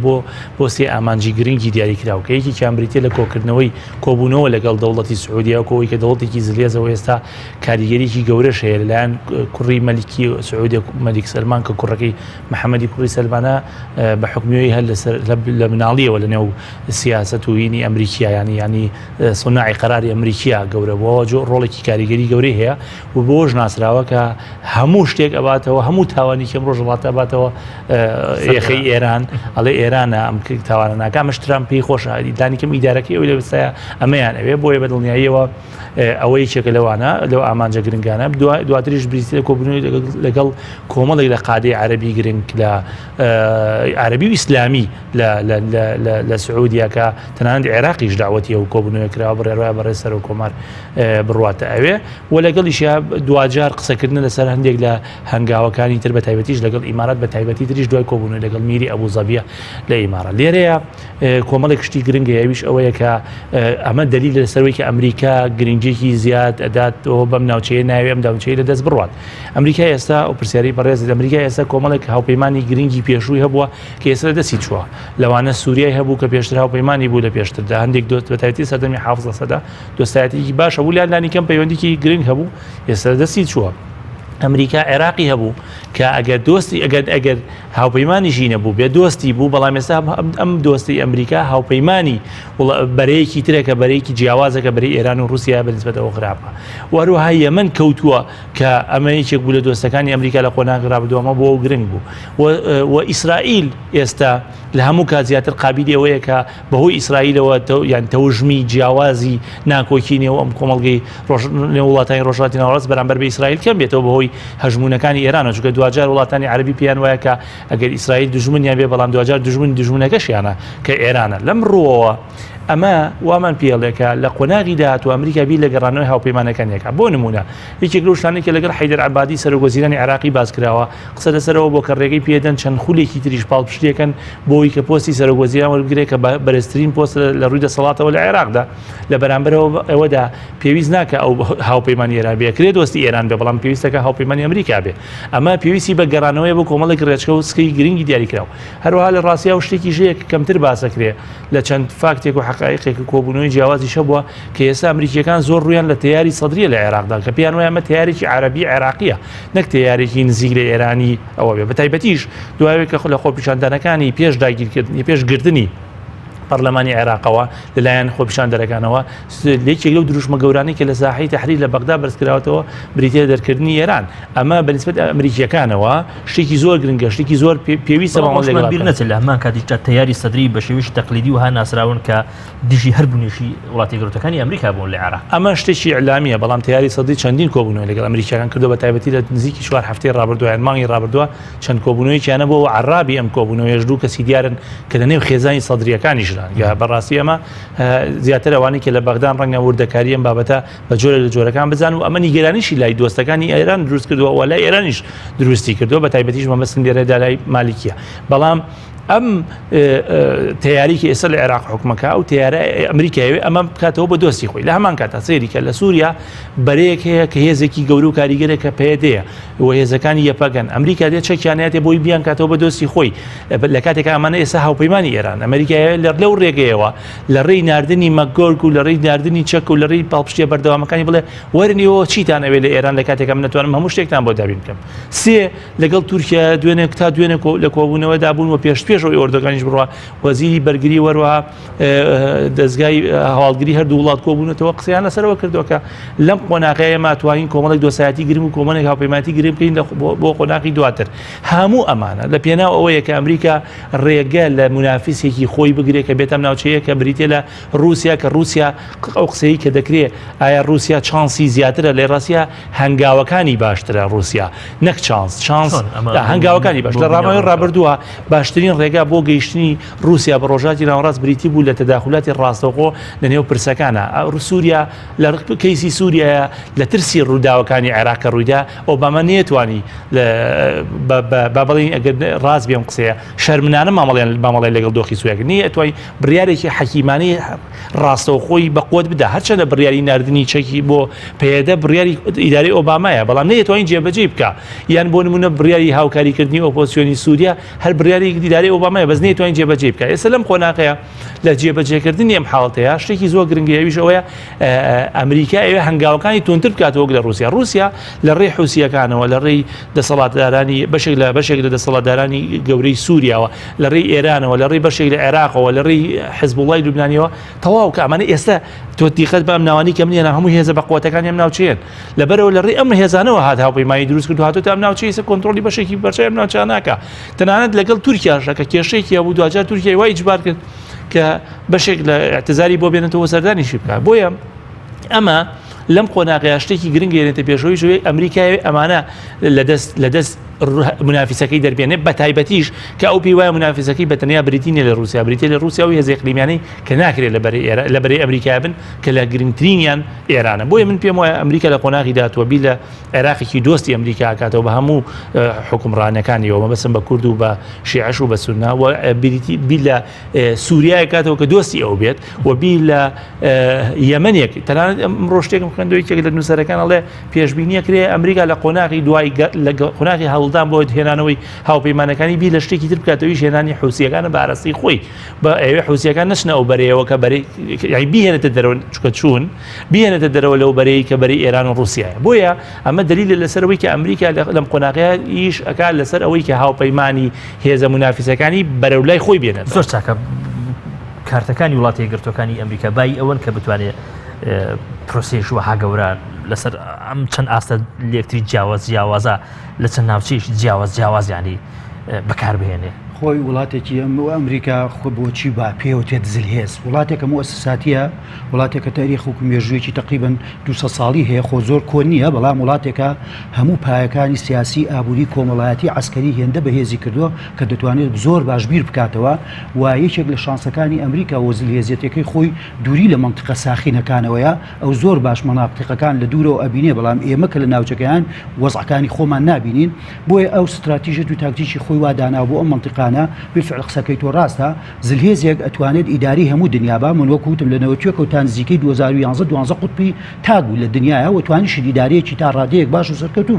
بۆ سێ ئامانجی گرنگی دیاریکراوە کە یەکی کامبریتە لە کۆکردنەوەی کۆبوونەوە لەگەڵ دەوڵەتی سعودیا و کۆی کە دەوڵەتێکی زلێزەوە ئێستا کاریگەریکی گەورەش هەیە لەلایەن کوڕی مەلیکی سعودیا مەلیک سەلمان کە کوڕەکەی محەممەدی کوڕی سەلمانە بە حکمیەوەی هەر لە مناڵیەوە لە نێو سیاست و هینی ئەمریکا ینی سناعی قەراری ئەمریکا گەورەبەوە ڕۆڵێکی کاریگەری گەورەی هەیە و بۆش ناسراوە کە هەموو شتێک ئەباتەوە هەموو تاوانی کەم ڕۆژهڵاتە ئەباتەوە یەخەی ئێران ئەڵێ ئێرانە ئەم تاوانە ناکامش ترامپی خۆشە دانی کەم ئیدارەکەی ئەوی لە وستایە ئەمەیان ئەوێ بۆیە بە دڵنیاییەوە ئەوەی چێکە لەوانە لەو ئامانجە گرنگانە دواتریش بریتی لە کۆبوونەوەی لەگەڵ کۆمەڵێک لە قادەی عەرەبی گرنگ لە عەرەبی و ئیسلامی لە سعودیا کە تەنانەت عێراقیش داوەتی ئەو کۆبوونەوەی کراوە بڕێڕای بەڕێز سەر و کۆمار بڕواتە ئەوێ و لەگەڵیشیا دوجار قسەکردن لەسەر هەندێک لە هەنگاوەکانی تر بە تایبەتیش لەگەڵ ئیمارات بە تایبەتی تریش دوای کۆبوونەوەی لەگەڵ میری ئەبوزەبیە لە ئیمارات لێرەیە کۆمەڵێک شتی گرنگە ئەویش ئەوەیە کە ئەمە دلیل لەسەرەوەی کە ئەمریکا گرنگێکی زیاد ئەداتەوە بەم ناوچەیە ناوێ ئەم ناوچەی لە دەست بڕوات ئەمریکا ئێستا و پرسیاری بەڕێز ئەمریکا ئێستا کۆمەڵێک هاوپەیمانی گرنگی پێشووی هەبووە کە ئێستا دەستی چووە لەوانە سووریای هەبوو کە پێشتر هاوپەیمانی بوو لە پێشتردا هەندێک دۆست بە تایبەتی سەردەمی حافز ئەسەدا دۆستایەتێکی باشە بوو لانی کەم پەیوەندیکی گرنگ هەبوو ئێستا دەستی چووە ئەمریکا عێراقی هەبوو کە ئەگەر دۆستی ئەگەر هاوپەیمانیشی نەبوو بێ دۆستی بوو بەڵام ئێستا ئەم دۆستی ئەمریکا هاوپەیمانی بەرەیەکی ترێکە بەرەیەکی جیاوازەکە بەرەی ئێران و رووسیا بەنسبەتەوە خراپە وەروەها یەمەن کەوتووە کە ئەمە یەکێک بوو لە دۆستەکانی ئەمریکا لە قۆناغ ڕابردووەمە بۆ گرنگ بوو و ئیسرائیل ئێستا لە هەموو کات زیاتر قابلی ئەوەیە کە بەهۆی ئیسرائیلەوە یان تەوژمی جیاوازی ناکۆکی نێو ئەم کۆمەڵگەی وڵاتانی ڕۆژهەڵاتی ناوەڕاست بەرامبەر بە ئیسرائیل کەم بێتەوە بەهۆی هەژمونونەکانی ئێرانە چونکە دوجار وڵاتانی عربی پێیان وایە کە ئەگەر ئیسرائیل دژمنیان بێ بەڵام دوجار دژمنەکەشیانە کە ئێرانە لەم ڕۆوە ئەمە وامان پێڵێکە لە قۆناغی داهات و ئەمریکا بی لە گەڕانەوەی هاوپەیمانەکانیەکە بۆ نمونە یەکێک لەو شتانەی کە لەگەڵ حەیدەر عەبادی سەرۆکوەزیرانی عێراقی باس کراوە قسە لەسەرەوە بۆ کە ڕێگەی پێدەن چەند خولێکی تریش پاڵپشتێکن بۆی کە پۆستی سەرۆکوەزیران وەربگرێت کە بەرزترین پۆست لە ڕووی دەسەڵاتەوە لە عێراقدا لە بەرامبەرەوە ئەوەدا پێویست ناکە ئەو هاوپەیمانی ئێران بێ کرێت دۆستی ئێران بێ بەڵام پێویستەکە هاوپەیمانی ئەمریکا بێ ئەمە پێویستی بە گەڕانەوەی بۆ کۆمەڵێک ڕێچکە و سکەی گرنگی دیاریکراوە هەروەها لە ڕاستیا و شتێکی ژەیە کەمتر باسەکرێ لە چەند فاکتێک و حقایقێک کۆبوونەوەی جیاوازی شەبووە کە ئێستا ئەمریکیەکان زۆر ڕویان لە تیاری سەدریە لە عێراقدا کە پێیان وایە ئەمە تیارێکی عەرەبی عێراقیە نەک تیارێکی نزیک لە ئێرانی ئەوە بێ بەتایبەتیش دوایەوەی کە لە خۆپیشاندانەکانی پێش داگیرکردنی پێشگرتنی پەرلەمانی عێراقەوە لەلایەن خۆپیشاندەرەکانەوە لێکێک لەو دروشمە گەورانی کە لە ساحەی تەحریر لە بەغدا بەرزکراوەتەوە بریتە دەرکردنی ئێران ئەمە بەنسبەت ئەمریکیەکانەوە شتێکی زۆر گرنگە شتێکی زۆر پێویستە بیر نەچێت لە هەمان کاتیشتا تیاری سەدری بە شێوەیەکی تەقلیدی وها ناسراون کە دژی هەر بوونیشی وڵاتی یەکگرتوەکانی ئەمریکا بوون لە عێراق ئەمە شتێکی ئیعلامیە بەڵام تیاری سەدری چەندین کۆبوونەوە لەگەڵ ئەمریکیەکان کردو بە تایبەتی لە نزیکی 4 هەفتەی ڕابردووە مانگی ڕابردووە چەند کۆبوونەوەیکیانە بۆ عەرابی ئەم کۆبوونەوەیەش دوو کەسی دیارن کە لە نێو خێزانی سەدریەکانی ژران یا بەڕاستی ئەمە زیاتر ئەوانەی کە لە بەغدان ڕەنگە وردەکاری ئەم بابەتە بە جۆرە لە جۆرەکان بزان و ئەمە نیگەرانیشی لای دۆستەکانی ئێران دروست کردووە و لای ئێرانیش درستی کردووە بە تایبەتیش مەمەسن لێرەدا لای مالیکیە بەڵام ئەم تیاری کە ئێستا لە عێراق حکومەکە و تیارە ئەمریکایەوێ ئەمە بکاتەوە بە دۆستی خۆی لە هەمان کاتا سەیری کە لە سووریا بەرەیەک هەیە کە هێزێکی گەورە و کاریگەرە کە پێدەیە و هێزەکانی یەپەگەن ئەمریکا دێت چەکیانەتێ بۆی بیان کاتەوە بە دۆستی خۆی لە کاتێکە ئەمانە ئێستا هاوپەیمانی ئێران ئەمریکایە لەو ڕێگەیەوە لە ڕێی ناردنی مەگۆرگ و لە ڕێی ناردنی چەک و لە ڕێی پاڵپشتیە بەردەوامەکانی بڵێ وەرنیەوە چیتان ئەوێ لە ئێران لە کاتێکە من نەتوانم هەموو شتێکتان بۆ دابین بکەم سێ لەگەڵ تورکیا دوێنێ تا دوێنێ لە کۆبوونەوەدا بوون و پێشەوەی ئۆردەکانیش بڕوا وەزیری بەرگری وەروە دەستگای هەواڵگری هەردوو وڵات کۆبوونەتەوە قسەیان لەسەرەوە کردووە کە لەم قۆناغەیە ماتوانین کۆمەڵێک دۆسایەتی گرم و کۆمەڵێک هاوپەیمانیتی گرم بکەین بۆ قۆناغی دواتر هەموو ئەمانە لە پێناو ئەوەیە کە ئەمریکا ڕێگە لە منافسێکی خۆی بگرێت کە بێتە ناوچەیە کە بریتێ لە رووسیا کە رووسیا ئەو قسەی کە دەکرێت ئایا رووسیا چانسی زیاترە لە ڕاستیا هەنگاوەکانی باشترە رووسیا نەک چانس هەنگاوەکانی باش لە ڕامەوەی ڕابردووە باشترین ڕێگا بۆ گەیشتنی رووسیا بە ڕۆژاتی ناوەڕاست بریتی بوو لە تەداخلاتی ڕاستەوخۆ لە نێو پرسەکانە سووریا لە کەیسی سووریایە لە ترسی ڕووداوەکانی عێراق ڕوویدا ئۆباما نێتوانی با بڵین ئەگەر ڕاست بێم قسەیە شەرمنانە مامەڵێن لەگەڵ دۆخی سووریا نیە ئەتوانی بڕیارێکی حەکیمانەی ڕاستەوخۆی بە قوت بدە هەرچەندە بڕیاری ناردنی چەکی بۆ پێدە بڕیاری ئیداری ئۆبامایە بەڵام نەیەتوانین جێبەجێ بکە یان بۆ نمونە بڕیاری هاوکاریکردنی ئۆپۆزیسیۆنی سووریا هەر بڕیاری ئیداری ئۆبامایە بەس نەیەتوانین جێبەجێ بکە ئێستا لەم قۆناغەیە لە جێبەجێکردنی ئەم حاڵەتەیە شتێکی زۆر گرنگیەویش ئەوەیە ئەمریکا ئەوێ هەنگاوەکانی تونتر بکاتەوە لە رووسیا لە ڕێی حوسیەکانەوە لە ڕێی دەسەڵاتدارانی بەشێک لە دەسەڵاتدارانی گەورەی سووریاوە لە ڕێی ئێرانەوە لە ڕێی بەشێک لە عێراقەوە لە ڕێی حیزبوڵای لوبنانیەوە تەواو کە ئەمانە ئێستا تۆ دیقەت بە ئەم ناوانی کەم نیە هەموو هێزە بە قووەتەکانی ئەم ناوچەیەن لەبەرەوە لە ڕێی ئەم هێزانەوە هات هاوپەیمانی دروست کرد و هاتوتە ئەم ناوچەی کۆنتڕۆلی بەشێکی بەرچەی ئەم ناوچە ناکە تەنانەت لەگەڵ تورکیاشە کە کێشەیەکی هەبوو دوجار تورکیای وای ئیجبار کرد کە بەشێک لە اعتزاری بۆ بێنێتەوە سەردانیشی بکات بۆیە ئەمە لەم قۆناغەیە شتێکی گرنگ گەێنێتە پێشەوەی ژوەی ئەمریکای ئەمانە لەدەست منافسەکەی دەربێنێ بە تایبەتیش کە ئەو پێی وایە منافسەکەی بە تەنیا بریتینە لە رووسیا بریتە لە رووسیا و هێزی ئیقلیمیانەی کە ناکرێت لە بەرەی ئەمریکا بن کە لە گرنگترینیان ئێرانە بۆیە من پێم وایە ئەمریکا لە قۆناغی داتووە بی لە عێراقێکی دۆستی ئەمریکا کاتەوە بە هەموو حکومڕانەکانیەوە مەبەستم بە کورد و بە شیعەش و بە سوننا و بی لە سووریای کاتەوە کە دۆستی ئەو بێت و بی لە یەمەنێک تەنانەت ئەمڕۆ شتێکم خوێندەوەی لە نووسەرەکان ئەڵێ پێشبینیە کرێ ئەمریکا لە قۆناغی دوای لە قۆناغی هەوڵدان بۆ هێنانەوەی هاوپەیمانەکانی بی لە شتێکی تر بکاتەوەی هێنانی حوسیەکانە بە ئاراستەی خۆی بە ئەوێ حوسیەکان نەچنە ئەو بەرەیەوە کە بیهێنێتە دەرەوە چکە چوون بیهێنێتە دەرەوە لەو بەرەیە کە بەرەی ئێران و رووسیایە بۆیە ئەمە دلیلە لەسەرەوەی کە ئەمریکا لەم قۆناغەیە ئیش ئەکات لەسەر ئەوەی کە هاوپەیمانی هێزە منافسەکانی بەرەولای خۆی بێنێت زۆر چاکە کارتەکانی وڵاتی یەکگرتوەکانی ئەمریکا بای ئەوەن کە بتوانێت پرۆسێژ وەها گەورە لەسەر ئەم چەند ئاستە لێکتری جیاوازە لە چەند ناوچەیەکی جیاوازیانی بەکاربهێنێ خۆی وڵاتێکی ئەمریکا خۆ بۆچی با پێوتێت زلهێز وڵاتێکە مؤسساتیە وڵاتێکە تاریخ و مێژوویەکی تقریبن 200 ساڵی هەیە خۆ زۆر کۆن نییە بەڵام وڵاتێکە هەموو پایەکانی سیاسی ئابووری کۆمەڵایەتی عسکەری هێندە بەهێزی کردووە کە دەتوانێت زۆر باش بیر بکاتەوە و یەکێک لە شانسەکانی ئەمریکا و زلهێزیەتەکەی خۆی دووری لە منطقە ساخینەکانەوەیە ئەو زۆر باش مەناطقەکان لە دوورەوە ئەبینێ بەڵام ئێمە کە لە ناوچەکەیان وەزعەکانی خۆمان نابینین بۆیە ئەو ستراتیژێت و تاکتیکی خۆی وادانا بۆ ئەم منطقانە بالفعل قسەکەی تۆ ڕاستە زلهێزێک ئەتوانێت ئیداری هەموو دنیابا من وەکوتم لە نەوەتوێکەوتان نزیکەی 2011 قوتبی تاگو لە دنیاە و توانیشی دیدارەیەکی تا ڕادەیەک باش و سەرکەوتوو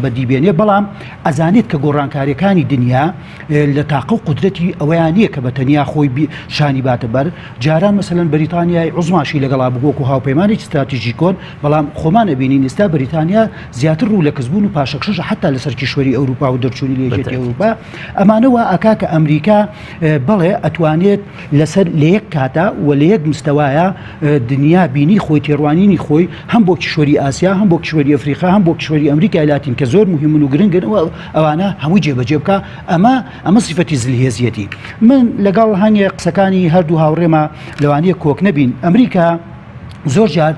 بە دیبێنێ بەڵام ئەزانێت کە گۆڕانکاریەکانی دنیا لە تاقە و قودرەتی ئەوەیان نییە کە بە تەنیا خۆی شانی باتە بەر جاران مەسەلەن بەریتانیای عوزماشی لەگەڵا بگۆکو هاوپەیمانێکی استراتیژی کۆن بەڵام خۆمان ئەبینین ئێستا بەریتانیا زیاتر ڕوو لە کەسبوون و پاشەکشەش حتا لەسەر کیشوەری ئەوروپا و دەرچوونی لە یەکێتی ئەوروپا ئەمانەوە ئەکا کە ئەمریکا بەڵێ ئەتوانێت لەسەر لە یەک کاتە و لە یەک مستەوایە دنیا بینی خۆی تێڕوانینی خۆی هەم بۆ کیشوەری ئاسیا هەم بۆ کیشوەری ئەفریقا هەم بۆ کیشوەری ئەمریکای لاتین کە زۆر مهمن و گرنگن ئەوانە هەمووی جێبەجێ بکە ئەمە سیفەتی زلهێزیەتی من لەگەڵ هەنگێ قسەکانی هەردوو هاوڕێمە لەوانەیە کۆک نەبین ئەمریکا زۆر جار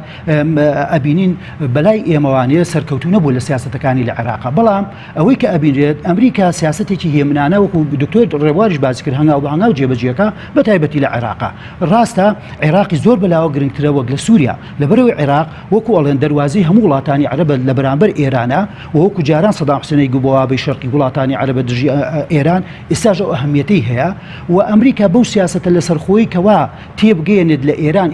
ئەبینین بەلای ئێمەوانەیە سەرکەوتو نەبوو لە سیاسەتەکانی لە عێراقا بەڵام ئەوەی کە ئەبینرێت ئەمریکا سیاسەتێکی هێمنانە وەکو دکتۆر ڕێواریش باسی کرد هەنگاو بە هەنگاو جێبەجێەکە بە تایبەتی لە عێراقا ڕاستە عێراقی زۆر بەلاوە گرنگترە وەک لە سووریا لەبەرەوەی عێراق وەکو ئەڵێن دەواازەی هەموو وڵاتانی عەرەبە لە بەرامبەر ئێرانە و وەکو جاران سەدام حوسێنی گوبەوابەی شەرقی وڵاتانی عەرەبە دژی ئێران ئێستاژ ئەو ئەهەمیەتەی هەیە و ئەمریکا بەو سیاسەتە لەسەرخۆی کەوا تێبگەێنێت لە ئێران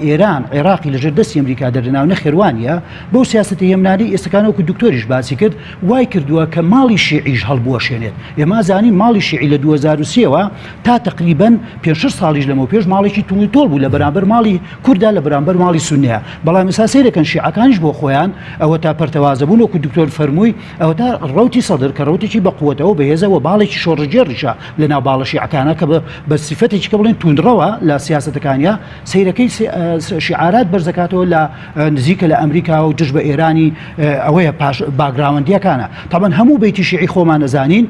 عێراقی لەژێر دەستی ئەمریکا دەرنا نەخێوانە بەو سیاسەتی هێمنانی ئێستەکانەوەکو دکتۆریش باسی کرد وای کردووە کە ماڵی شیعیش هەڵبوەشێنێت ئێمە زانین ماڵی شیعی لە 2023ەوە تا تقریبن 5 ساڵیش لەمە پێش ماڵێکی توڵی تۆڵ بوو لە بەرامبەر ماڵی کووردا لە بەرامبەر ماڵی سوننیە بەڵام ئێستا سەیرەکەن شیعەکانیش بۆ خۆیان ئەوە تا پەرتەوازە بوون وەکو دکتۆر فەرمووی ئەوە تا ڕەوتی سەدر کە ڕەوتێکی بەقووەتەوە بەهێزەوە باڵێکی شۆڕژێڕیشە لە ناو باڵە شیعەکانە کە بە سیفەتێکی کە بڵێن توندڕەوە لە سیاسەتەکانیە سەیرەکەی شیعارات بەرزەکاتەوە لە نزیکە لە ئەمریکا و دژ بە ئێرانی ئەوەیە باگراوەندیەکانە تابەن هەموو بەیتی شیعی خۆمان نەزانین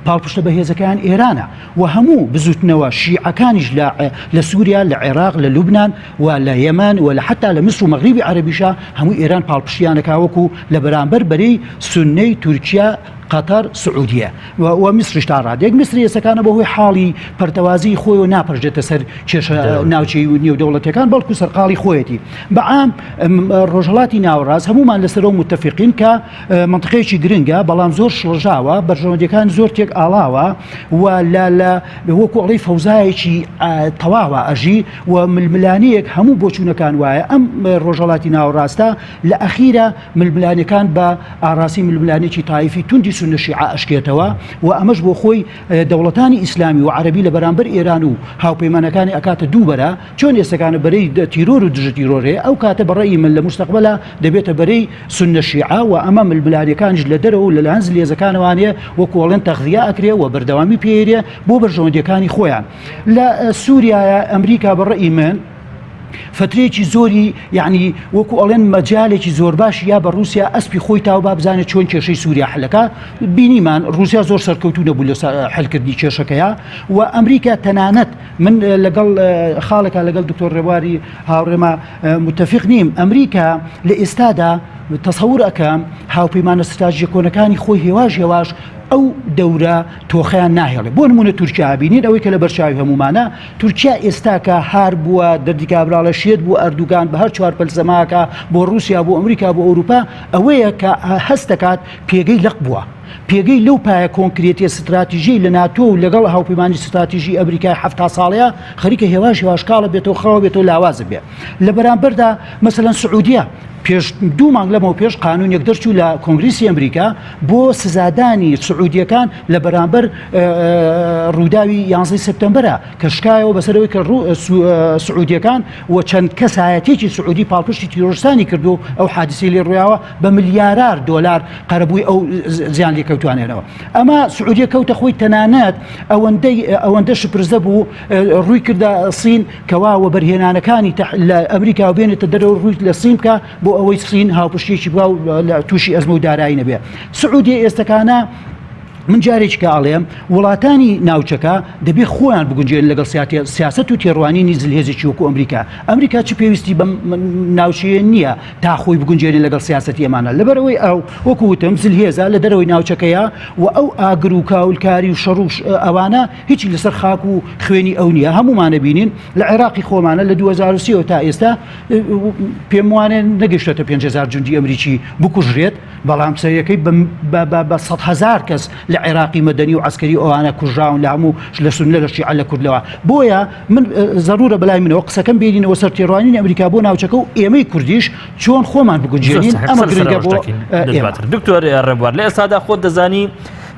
پاڵپشتە بەهێزەکان ئێرانە و هەموو بزوتنەوە شیعەکانیش لە سووریا لە عێراق لە لوبنان و لە یەمەن و لە حتا لە مصر و مەغریبی عەرەبیشە هەموو ئێران پاڵپشتیانەکا وەکو لە بەرامبەر بەرەی سوننەی تورکیا قەتەر سعودیە و میسرش تا ڕادێک میسری ئێسەکانە بەهۆی حاڵی پەرتەوازی خۆی و ناپەرژێتە سەر کێشە ناوچەی و نێودەوڵەتەکان بەڵکو سەرقاڵی خۆیەتی بەعام ڕۆژهەڵاتی ناوەڕاست هەمومان لەسەرەوە متتەفقین کە منطقەیەکی گرنگە بەڵام زۆر شڵژاوە بەرژەوەندەکان زۆر تێک ئاڵاوە و وەکو ئەڵەی فەوزایەکی تەواوە ئەژی و ململانەیەک هەموو بۆچوونەکان وایە ئەم ڕۆژهەڵاتی ناوەڕاستە لە ئەخیرە ململانەکان بە ئاراسی ململانێکی تایفی توندی سونە شیعە ئەشکێتەوە و ئەمەش بۆ خۆی دەوڵەتانی ئیسلامی و عەرەبی لە بەرامبەر ئێران و هاوپەیمانەکانی ئەکاتە دووبەرە چۆن ئێستەکانە بەرەی تیرۆر و دژە تیرۆرێ ئەو کاتە بەڕێی من لە مستەقبەلە دەبێتە بەرەی سونە شیعە و ئەمە ململانەکانیش لە دەرەوە و لە لەهەنز لێزەکانەوانەیە وەکو ئەڵێن تەغذیە ئەکرێ و بەردەوامی پێێرێ بۆ بەرژەوەندیەکانی خۆیان لە سووریایە ئەمریکا بەڕێی من فترێکی زۆری یعنی وەکو ئەڵێن مەجالێکی زۆر باش یا بە رووسیا ئەسپی خۆی تاو با بزانێت چۆن کێشەی سووریا حلەکە بینیمان رووسیا زۆر سەرکەوتو نەبوو لە حلکردنی کێشەکەیە و ئەمریکا تەنانەت من لەگەڵ خاڵێکا لەگەڵ دکتۆر ڕێواری هاوڕێمە متتەفق نیم ئەمریکا لە ئێستادا تەسەور ئەەکەم هاوپەیمانە ستراتیژیە کۆنەکانی خۆی هێواش ئەو دەورە تۆخەیان ناهێڵێ بۆ نمونە تورکیا بینین ئەوەی کە لە بەرچاوی هەمومانە تورکیا ئێستا کە هار بووە دەردی کابراڵە شێت بوو ئەردوگان بە هەر چوار پەلسەماکە بۆ رووسیا بۆ ئەمریکا بۆ ئەوروپا ئەوەیە کە هەست دەکات پێگەی لەق بووە پێگەی لەو پایە کۆنکرێتی استراتیژی لە ناتۆ و لەگەڵ هاوپەیمانی استراتیژی ئەمریکای 7 ساڵەیە خەریکە هێواشکاڵە بێتەوە خەوە بێتەوە لاوازە بێ لە بەرامبەردا مەسەلەن سعودیە پێش 2 مانگ لەمەوە پێش قانونێک دەرچوو لە کۆنگریسی ئەمریکا بۆ سزادانی سعودیەکان لە بەرامبەر ڕووداوی 11 سپتەمبەرە کە شکایەوە بەسەرەوەی کە سعودیەکان و چەند کەسایەتێکی سعودی پاڵپشتی تیرۆریستانی کردو ئەو حادیسەی لێ ڕوویاوە بە ملیارار دۆلار قەرەبووی ئەو زیان لێکەوتوانێنەوە ئەمە سعودیە کەوتە خۆی تەنانەت ئەوەندە شپرزە بوو ڕووی کردە سین کەوا وەبەرهێنانەکانی لە ئەمریکا و بێنێتە دەرەوە ڕووی لە سین بکە بۆ ئەوەی سین هاوپشتێکی بوا لە تووشی ئەزمە و دارایی نەبێ سعودی ئێستەکانە من جارێککە ئاڵێم وڵاتانی ناوچەکە دەبێت خۆیان بگونجێن لەگەڵ سیاست و تێڕوانینی زلهێزێکی وەکو ئەمریکا چ پێویستی بە ناوچەیە نییە تا خۆی بگونجێنێ لەگەڵ سیاستی ئەمانە لەبەرەوەی ئەو وەکوتم زلهێزە لە دەرەوەی ناوچەکەیە و ئەو ئاگر و کاولکاری و شەڕوش ئەوانە هیچی لەسەر خاک و خوێنی ئەو نییە هەمومانە بینین لە عێراقی خۆمانە لە 2023 تا ئێستا پێم وانێ نەگەشتێتە 5,000 جوندی ئەمریکی بکوژرێت بەڵام سەرەکەی بە 100,000 کەس لە عێراقی مەدەنی و عسکەری ئەوانە کوژراون لە هەموو لە سونە لە شیعە لە کوردلەوە بۆیە من ضرورە بەلای منەوە قسەکەم بێنینەوە سەر تێڕوانینی ئەمریکا بۆ ناوچەکە و ئێمەی کوردیش چۆن خۆمان بگونجێنین ئەمە گرنگە بۆ دکتۆر ڕێبوار لە ئێستادا خۆت دەزانی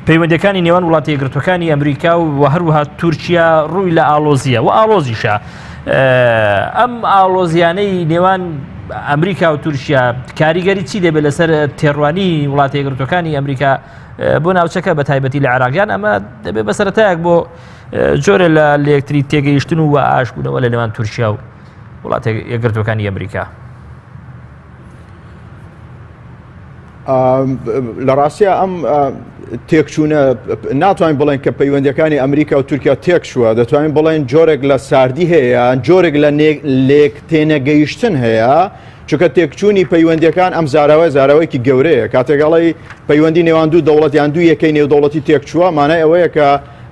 پەیوەندەکانی نێوان وڵاتی یەکگرتوەکانی ئەمریکا و هەروەها تورکیا ڕووی لە ئالۆزیە و ئالۆزیشە ئەم ئالۆزیانەی نێوان ئەمریکا و تورکیا کاریگەری چی دەبێت لەسەر تێڕوانی وڵاتی یەکگرتوەکانی ئەمریکا بۆ ناوچەکە بە تایبەتی لە عێراقیان ئەمە دەبێت بەسەرەتایەک بۆ جۆرە لە یەکتری تێگەیشتن و ئاشبوونەوە لە نێوان تورکیا و وڵاتی یەکگرتوەکانی ئەمریکا. لە ڕاستیە ئەم تێکچوونە ناتوانین بڵێن کە پەیوەندیەکانی ئەمریکا و تورکیا تێکشووە دەتوانین بڵێن جۆرێک لە ساردی هەیە جۆرێک لە لێک تێنەگەیشتن هەیە چونکە تێکچوونی پەیوەندیەکان ئەم زاراوەیەکی گەورەیە کاتێکگەڵی پەیوەندی نێوان دوو دەوڵەت یان دوو یەکەی نێودەوڵەتی تێکچووە مانای ئەوەیە کە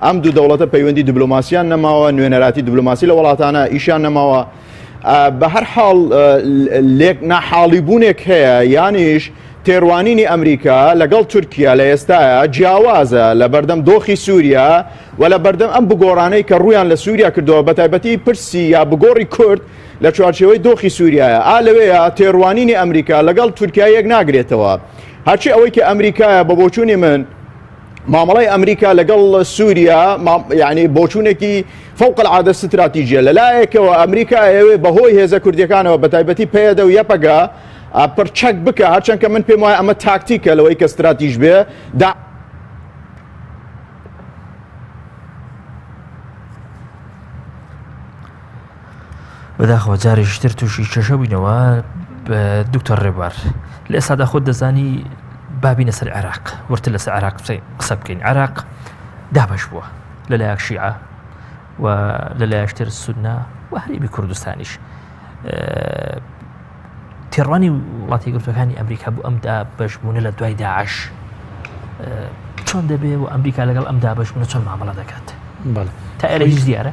ئەم دوو دەوڵەتە پەیوەندی دیبلۆماسییان نەماوە نوێنەراتی دیبلۆماسی لە وڵاتانە ئیشیان نەماوە بە هەر حاڵ لێک ناحاڵیبوونێک هەیە یانیش تێڕوانینی ئەمریکا لەگەڵ تورکیا لە ئێستاە جیاوازە لە بەردەم دۆخی سووریا و لە بەردەم ئەم بگۆڕانەی کە ڕویان لە سووریا کردەوە بە تایبەتی پرسی یا بگۆڕی کورد لە چوارچێوەی دۆخی سووریایە لەوەیە تێڕوانینی ئەمریکا لەگەڵ تورکیا یەک ناگرێتەوە هەرچی ئەوەی کە ئەمریکایە بە بۆچوونی من مامەڵەی ئەمریکا لەگەڵ سووریا یعنی بۆچوونێکی فوق العادە استراتیژیە لەلایەکەوە ئەمریکا ئەوێ بەهۆی هێزە کوردیەکانەوە بە تایبەتی پێدە و یەپەگا پرچەک بکە هەرچەند کە من پێم وایە ئەمە تاکتیکە لەوەی کە استراتیژ بێ بەداخەوە جارێکتر تووشی کێشە بووینەوە دکتۆر ڕێبوار لە ئێستادا خۆت دەزانی بابینە سەر عێراق ورتر لەسەر عێراق قسە بکەین عێراق دابەش بووە لەلایەک شیعە و لەلایەکتر سوننا و هەرێمی کوردستانیش تێڕوانی وڵاتی یەکگرتوەکانی ئەمریکا بوو ئەم دابەشبوونە لە دوای داعش چۆن دەبێت و ئەمریکا لەگەڵ ئەم دابەشبوونە چۆن مامەڵە دەکات تا ئێرە هیچ دیارە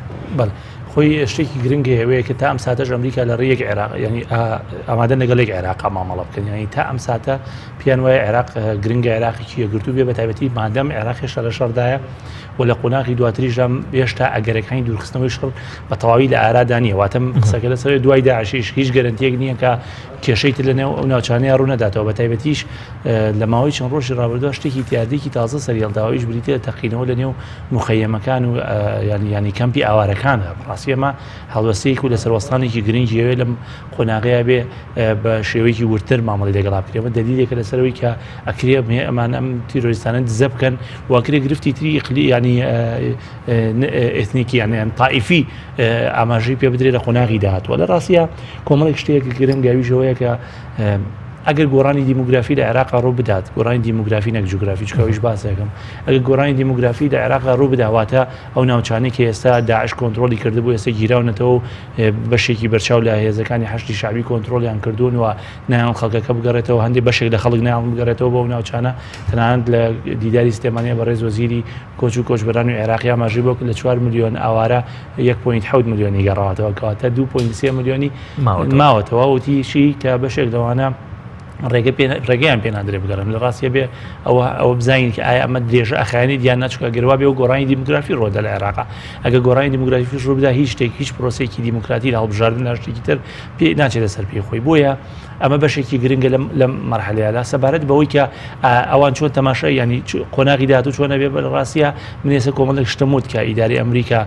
خۆی شتێکی گرنگی هەوەیە کە تا ئەم ساتەش ئەمریکا لە ڕێیەک عێراق ینی ئامادە لەگەڵێک عێراق مامەڵە بکەن ینی تا ئەم ساتە پیان وایە عێراق گرنگە عێراقێکی یەکگرتوو بێ بە تایبەتی مادەم عێراقیش لە شەڕدایە و لە قۆناغی دواتریشم هێشتا ئەگەرەکانی دوورخستنەوەی شڕ بە تەواوی لە ئارادا نیە واتەم قسەکە لەسەر دوای داعشیش هیچ گەرنتیەک نییە کە کێشەی تر لەنێو ئەو ناوچانەیە ڕوو نەداتەوە بە تایبەتیش لە ماوەی چەند ڕۆژی ڕابردووە شتێکی تیادێکی تازە سەریەڵداواییش بریتە تەقینەوە لەنێو مخەیەمەکان و ینی کەمپی ئاوارەکانە بەڕاستی ئەمە هەڵوەستەیەک و لە سەروەستانێکی گرنگی ئەوێ لەم قۆناغەیە بێ بە شێوەیەکی ورتر مامەڵی لەگەڵا بکرێمە دلیلێکە لەسەرەوەی کە ئەکرێ ئەمان ئەم تیرۆریستانە دزە بکەن واکرێ گرفتی تری ئیقلی ینی ئێتنیکی یان تائیفی ئاماژەی پێ بدرێت لە قۆناغی داهاتوە لە ڕاستیە کۆمەڵێک شتێک گرنگاویشەوەیە کە ئەگەر گۆڕانی دیموگرافی لە عێراق ڕوو بدات گۆڕانی دیموگرافی نەک جوگرافی چکەویش باسەکەم ئەگەر گۆڕانی دیموگرافی لە عێراق ڕوو بداواتە ئەو ناوچانەی کە ئێستا داعش کۆنتترۆلی کردبوو ئێستا گیراونەتەوە بەشێکی بەرچاو لە هێزەکانی حەشتی شعبی کۆنتترۆلیان کردوون و نایان خەڵکەکە بگەڕێتەوە هەندێک بەشێک لە خەڵک نایان بگەڕێتەوە بۆ ناوچانە تەنانەت لە دیداری سلێمانیە بەڕێز وەزیری کۆچ و کۆچبەران و عێراقی ئاماژەی بۆ لە 4 ملیۆن ئاوارە 1.7 ملیۆنی گەڕاوەتەوە کەواتە 2.3 ملیۆنی ماوەتەوە وتیشی کە بەشێک لەوانە ڕێگەیان پێ نادرێ بگەڕم لە ڕاستیە بێ ئەوە بزانین کە ئایا ئەمە درێژە ئەخیانی دیان ناچکە گەروا بێ و گۆڕانی دیموگرافی ڕۆدا لە عێراقا ئەگە گۆڕانی دیموگرافیش ڕوو بدا هیچ شتێک هیچ پرۆسێکی دیموکراتی لە هەڵبژاردن شتێکی تر پێ ناچێتە سەر پێی خۆی بۆیە ئەمە بەشێکی گرنگە لەم مەرحەلەیەدا سەبارەت بەوەی کە ئەوان چۆن تەماشای ینی قۆناغی داهاتوو چۆنە بێ بە ڕاستیە من ئێستا کۆمەڵێک شتەموت کە ئیداری ئەمریکا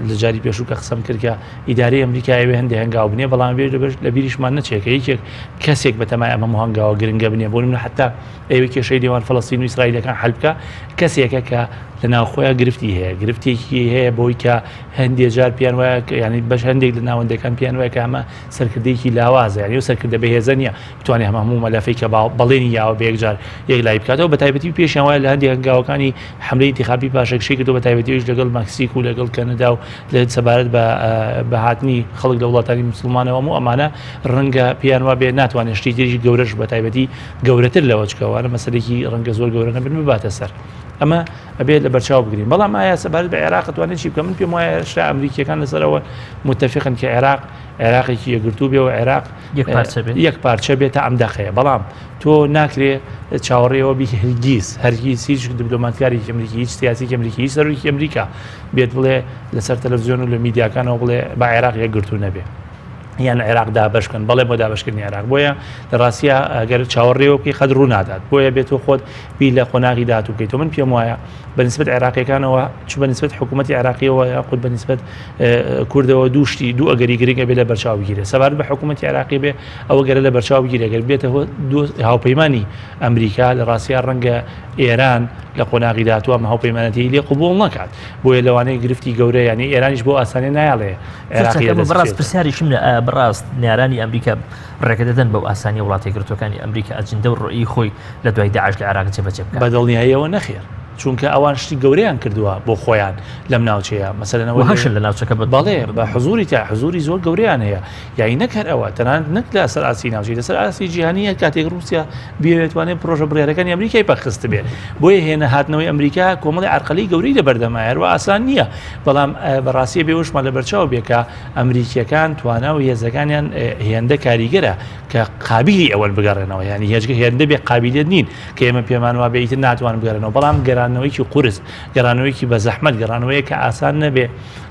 لە جاری پێشوو کە قسەم کرد کە ئیداری ئەمریکا ئەوێ هەندێک هەنگاو بنێ بەڵام بێ لە بیریشمان نەچێکە یەکێک کەسێک بە تەمای ئەمە هەنگاوە گرنگە بنێ بۆ من حتا ئەوەی کێشەی دێوان فەڵەستین و ئیسرائیلەکان حەل بکە کەسێکە کە لە ناوخۆیان گرفتی هەیە گرفتێکی هەیە بۆی کە هەندێک جار پیان وایە ینی بەش هەندێک لە ناوەندەکان پیان وایە کە ئەمە سەرکردێکی لاوازە ینی و سەرکردە بەهێزە نیە بتوانێت هەموو مەلەفەی کە بەڵێنی یاوە بە یەکجار یەک لای بکاتەوە بە تایبەتی پێشیان وایە لە هەندێک هەنگاوەکانی حملەی انتخابی پاشەکشەی کردو بە تایبەتیش لەگەڵ مەکسیک و لەگەڵ کەنەدا و لە سەبارەت بە هاتنی خەڵک لە وڵاتانی مسلمانەوە و ئەمانە ڕەنگە پیان وا بێ ناتوانێت شتی تریش گەورەش بە تایبەتی گەورەتر لەوە چکەوانە مەسەلێکی ڕەنگە زۆر گەورە نەبن بباتە سەر ئەمە ئەبێت لە بەرچاو بگرین بەڵام ئایا سەبارەت بە عێراق توانێت چی بکە من پێم وایە شتا ئەمریکیەکان لەسەرەوە متفقن کە عێراقێکی یەکگرتوو بێ و عێراق یەک پارچە بێتە ئەم دەخەیە بەڵام تۆ ناکرێ چاوەڕێەوە بی هەرگیز هیچ دیپلۆماتکاری ئەمریکی هیچ سیاسی ئەمریکی هیچ سەرۆکی ئەمریکا بێت بڵێ لەسەر تەلەڤیزیۆن و لە میدیاکانەوە بڵێ بە عێراق یەکگرتوو نەبێ یان عێراق دابشکن بەڵێ بۆ دابشکردنی عێراق بۆیە لە ڕاستیە ئەگەر چاوەڕێەوە بکەی خەت ڕوو نادات بۆیە بێت تۆ خۆت بی لە قۆناغی داهاتوو بکەیتەوە من پێم وایە بەنسبەت عێراقیەکانەوە چ بەنسبەت حکوومەتی عێراقیەوە یاخود بەنسبەت کوردەوە دوو ئەگەری گرنگە بێ لە بەرچاو بگیرێ سەبارەت بە حکوومەتی عێراقی بێ ئەوە گەرە لە بەرچاو بگیرێ گەر بێتەوە هاوپەیمانی ئەمریکا لە ڕاستیە ڕەنگە ئێران لە قۆناغی داهاتووە ئەمە هاوپەیمانەتی لێ قبوڵ نەکات بۆیە لەوانەیە گرفتی گەورە یانی ئێرانیش بۆ ئاسانی نایاڵێ عێراقی بەڕاست پرسیاریشم بەڕاست نیارانی ئەمریکا ڕێگەدەدەن بەو ئاسانی وڵاتی گرتوەکانی ئەمریکا ئەجندە و ڕۆیی خۆی لە دوای داعش لە عێراق جێبەجێ بکات بەدڵنیاییەوە نەخێر چونکە ئەوان شتی گەورەیان کردووە بۆ خۆیان لەم ناوچەیە مەسەلەنەوە هەشن لە ناوچەکە بەڵێ بە حزوری تا حزوری زۆر گەورەیان هەیە یانی نەکەر ئەوە تەنانەت نەک لە سەر ئاسی ناوچەی لەسەر ئاسی جیهانیە کاتێک رووسیا بێتوانێت پرۆژە بڕیارەکانی ئەمریکای پەخست بێت بۆیە هێنە هاتنەوەی ئەمریکا کۆمەڵی عرقەلی گەورەی لە بەردەمایە هەروە ئاسان نییە بەڵام بەڕاستی بێوشمان لە بەرچاو بێکە ئەمریکیەکان توانە و هێزەکانیان هێندە کاریگەرە کە قابلی ئەوەن بگەڕێنەوە ینی هێچگە هێندە بێ قابلیت نین کە ئێمە پێمان وا بێتتر ناتوان بگەڕێنەوە بەڵام گەرانەوەیکی قورس گەڕانەوەیکی بە زەحمەت گەڕانەوەیە کە ئاسان نەبێ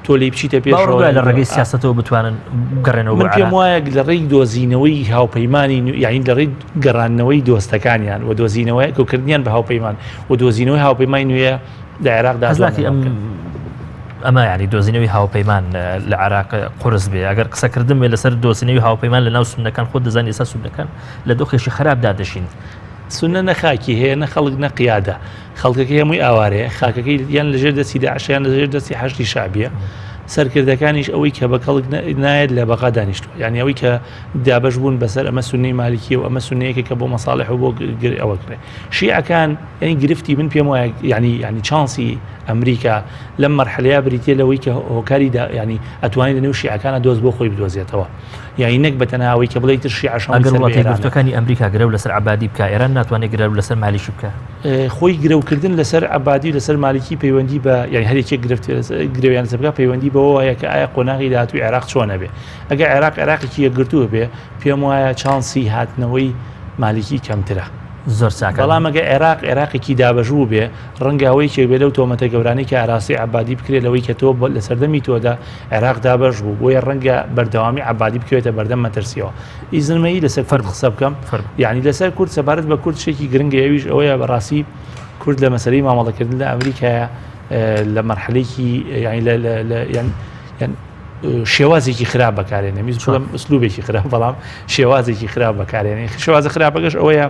تۆ لی بچیتە پێشەوە لە ڕێگەی سیاستەوە بتوانن بگەڕێنەوە من پێم وایە لە ڕێی دۆزینەوەی هاوپەیمانی یاین لە ڕێی گەڕانەوەی دۆستەکانیان و دۆزینەوەی کۆکردنیان بە هاوپەیمان و دۆزینەوەی هاوپەیمانی نوێ لە عێراقدا ئەمە ینی دۆزینەوەی هاوپەیمان لە عێراق قورس بێ ئەگەر قسەکردن بێ لەسەر دۆزینەوەی هاوپەیمان لە ناو سونەکان خۆت دەزانانی ئێستا سونەکان لە دۆخێکی خراپدا دەشین سونە نەخاکی هەیە نە خەڵک نە قیادە خەڵکەکە هەمووی ئاوارەیە خاکەکەی یان لەژێر دەستی داعشیان لەژێر دەستی حەشتی شعبیە سەرکردەکانیش ئەوەی کە بە کەڵک نایەت لە بەقا دانیشتووە یعنی ئەوەی کە دابش بوون بەسەر ئەمە سونەی مالیکی و ئەمە سونەیەکە کە بۆ مەساڵح و بۆ ئەوە کرێ شیعەکان یعنی گرفتی من پێم وایە ینی چانسی ئەمریکا لەم مەرحەلەیە بریتە لەوەی کە هۆکاری ینی ئەتوانێت لەنێو شیعەکانە دۆست بۆ خۆی بدۆزێتەوە یعنی نەک بەتەناوەی کە بڵێ تر شیعەشان ئەگەر وڵاتی گرتوەکانی ئەمریکا گرە لەسەر عەبادی بکە ئێران ناتوانێت گرە لەسەر مالیشی بکە خۆی گرەوکردن لەسەر عەبادی لەسەر مالیکی پەیوەندی بە یعنی هەرێکێک گرەویان لەسەر بکە پەیوەندی بەوە وایە کە ئایا قۆناغی داهاتووی عێراق چۆنە بێ ئەگەر عێراقێکی یەکگرتووە بێ پێم وایە چانسی هاتنەوەی مالیکی کەمترە زۆر چاکە بەڵام ئەگە عێراقێکی دابەژوو بێ ڕەنگاوەی کێ بێ لەو تۆمەتە گەورانەی کە ئاراسی عەبادی بکرێت لەوەی کە تۆ لە سەردەمی تۆدا عێراق دابەژ بوو بۆیە ڕەنگە بەردەوامی عەبادی بکوێتە بەردەم مەترسیەوە ئیزنمەیی لەسەر فەرق قسە بکەم یعنی لەسەر کورد سەبارەت بە کورد شتێکی گرنگە ئەویش ئەوەیە بەڕاستی کورد لە مەسەلەی مامەڵەکردن لە ئەمریکایە لە مەرحەلەیەکی شێوازێکی خراپ بەکارێنێ میز بڵم ئوسلوبێکی خراپ بەڵام شێوازێکی خراپ بەکارێنێ شێوازە خراپەکەش ئەوەیە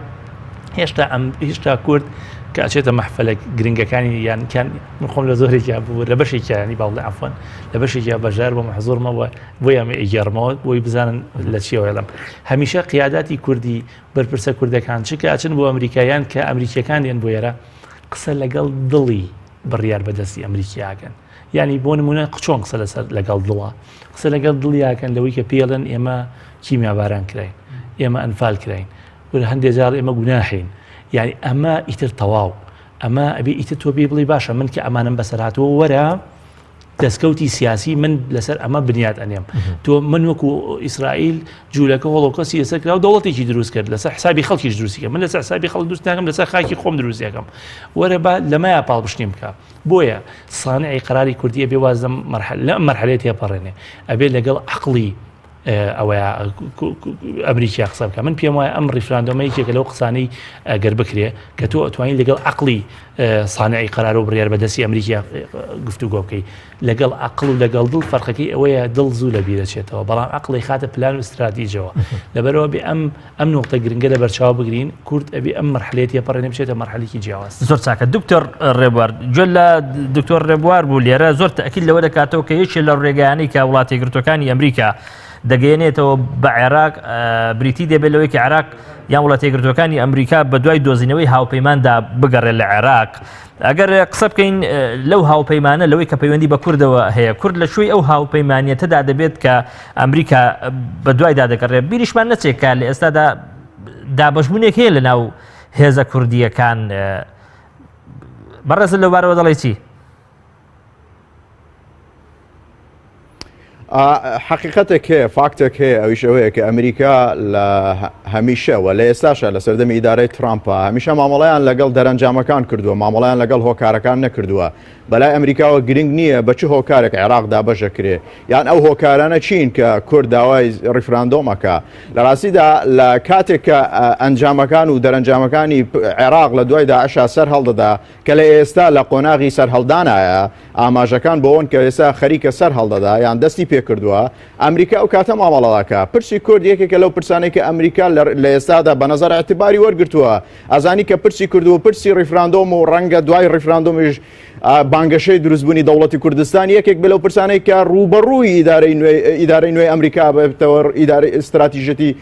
هێشتا کورد کە ئەچێتە مەحفەلە گرنگەکانی یانکان من خۆم لە زۆرێکی بوو لە بەشێکیانی باڵێ عەفوان لە بەشێکی بەژار بۆ مەحزوورمەوە بۆی ئەمە ئیگەڕمەوە بۆی بزانن لە چیەوە لەم هەمیشە قیاداتی کوردی بەرپرسە کوردەکان چکە ئەچن بۆ ئەمریکایان کە ئەمریکیەکان دێن بۆ ئێرە قسە لەگەڵ دڵی بڕیار بەدەستی ئەمریکیاکەن یعنی بۆ نمونە چۆن قسە لەسەر لەگەڵ دڵە قسە لەگەڵ دڵیاکەن لەوەی کە پێڵن ئێمە کیمیاباران کراین ئێمە ئەنفال کراین هەندێک جار ئێمە گوناحین یعنی ئەمە ئیتر تەواو ئەمە ئەبێ ئیتر تۆ بێ بڵی باشە من کە ئەمانم بەسەرهاتەوە وەرە دەستکەوتی سیاسی من لەسەر ئەمە بنیاد ئەنێم تۆ من وەکو ئیسرائیل جوولەکە هۆڵۆکۆستی لەسەر کرا و دەوڵەتێکی دروست کرد لەسەر حسابی خەڵکیش دروستیکە من لەسەر حسابی خەڵک دروست ناکەم لەسەر خاکی خۆم دروستیەکەم وەرە با لەمایە پاڵبشتیم بکە بۆیە سانعی قەراری کوردیە بێ واز لە مەرحەلەیە تێپەڕێنێ ئەبێ لەگەڵ عەقڵی ئەوەیە ئەمریکا قسە بکە من پێم وایە ئەم ڕیفراندۆمەیەکێکە لەو قسانەی گەر بکرێ کە تۆ ئەتوانین لەگەڵ عقلی سانعی قرار و بڕیار بەدەستی ئەمریکا گفتوگۆ بکەی لەگەڵ عقل و لەگەڵ دڵ فەرقەکەی ئەوەیە دڵ زوو لە بیرەچێتەوە بەڵام عقلی خاتە پلان و استراتیژەوە لەبەرەوە بێ ئەم نقطە گرنگە لە بەرچاو بگرین کورد ئەبێ ئەم مەرحلەیەتی پەڕێنێ بچێتە مەرحلەیەکی جیاواز زۆر چاکە دکتۆر ڕێبوار گوێ لە دکتۆر ڕێبوار بوو لێرە زۆر تەکیل لەوە دەکاتەوە کە یەکێ لە ڕێگەیانەی کە وڵاتی یەکگرتوەکانی ئەمریکا دەگەیەنێتەوە بە عێراق بریتی دەبێت لەوەی کە عێراق یان وڵاتی یەکگرتوەکانی ئەمریکا بە دوای دۆزینەوەی هاوپەیماندا بگەڕێت لە عێراق ئەگەر قسە بکەین لەو هاوپەیمانە لەوەی کە پەیوەندی بە کوردەوە هەیە کورد لە شوێی ئەو هاوپەیمانیەتەدا دەبێت کە ئەمریکا بە دوایدا دەگەڕێت بیریشمان نەچێت کە لە ئێستادا دابەشبوونێک هەیە لە ناو هێزە کوردیەکان بەڕێز لەو بارەوە دەڵێ چی؟ حقیقەتێک هەیە فاکتێک هەیە ئەویش ئەوەیە کە ئەمریکا لە هەمیشەوە لە ئێستاشە لە سەردەمی ئیدارەی ترامپە هەمیشە مامەڵەیان لەگەڵ دەرەنجامەکان کردووە مامەڵەیان لەگەڵ هۆکارەکان نەکردووە بەلای ئەمریکاوە گرنگ نییە بە چ هۆکارێک عێراقدا بەشەکرێ یان ئەو هۆکارانە چین کە کورد داوای ڕیفراندۆمەکە لە ڕاستیدا لە کاتێک کە ئەنجامەکان و دەرەنجامەکانی عێراق لە دوای داعشا سەر هەڵدەدا کە لە ئێستا لە قۆناغی سەر هەڵدانایە ئاماژەکان بۆەوەن کە ئێستا خەریکە سەر هەڵدەدا یان دەستی پێ کردووە ئەمریکا ئەو کاتە مامەڵەڵاکە پرسی کورد یەکێکە لەو پرسانەی کە ئەمریکا لە ئێستادا بە نەزەر ئەعتیباری وەرگرتووە ئەزانی کە پرسی کردووە پرسی ڕیفراندۆم و ڕەنگە دوای ڕیفراندۆمیش بانگەشەی دروستبوونی دەوڵەتی کوردستان یەکێک بە لەو پرسانەی کە ڕوبەڕووی ئیدارەی نوێی ئەمریکا بێتەوە ئیدارەی استراتیژەتی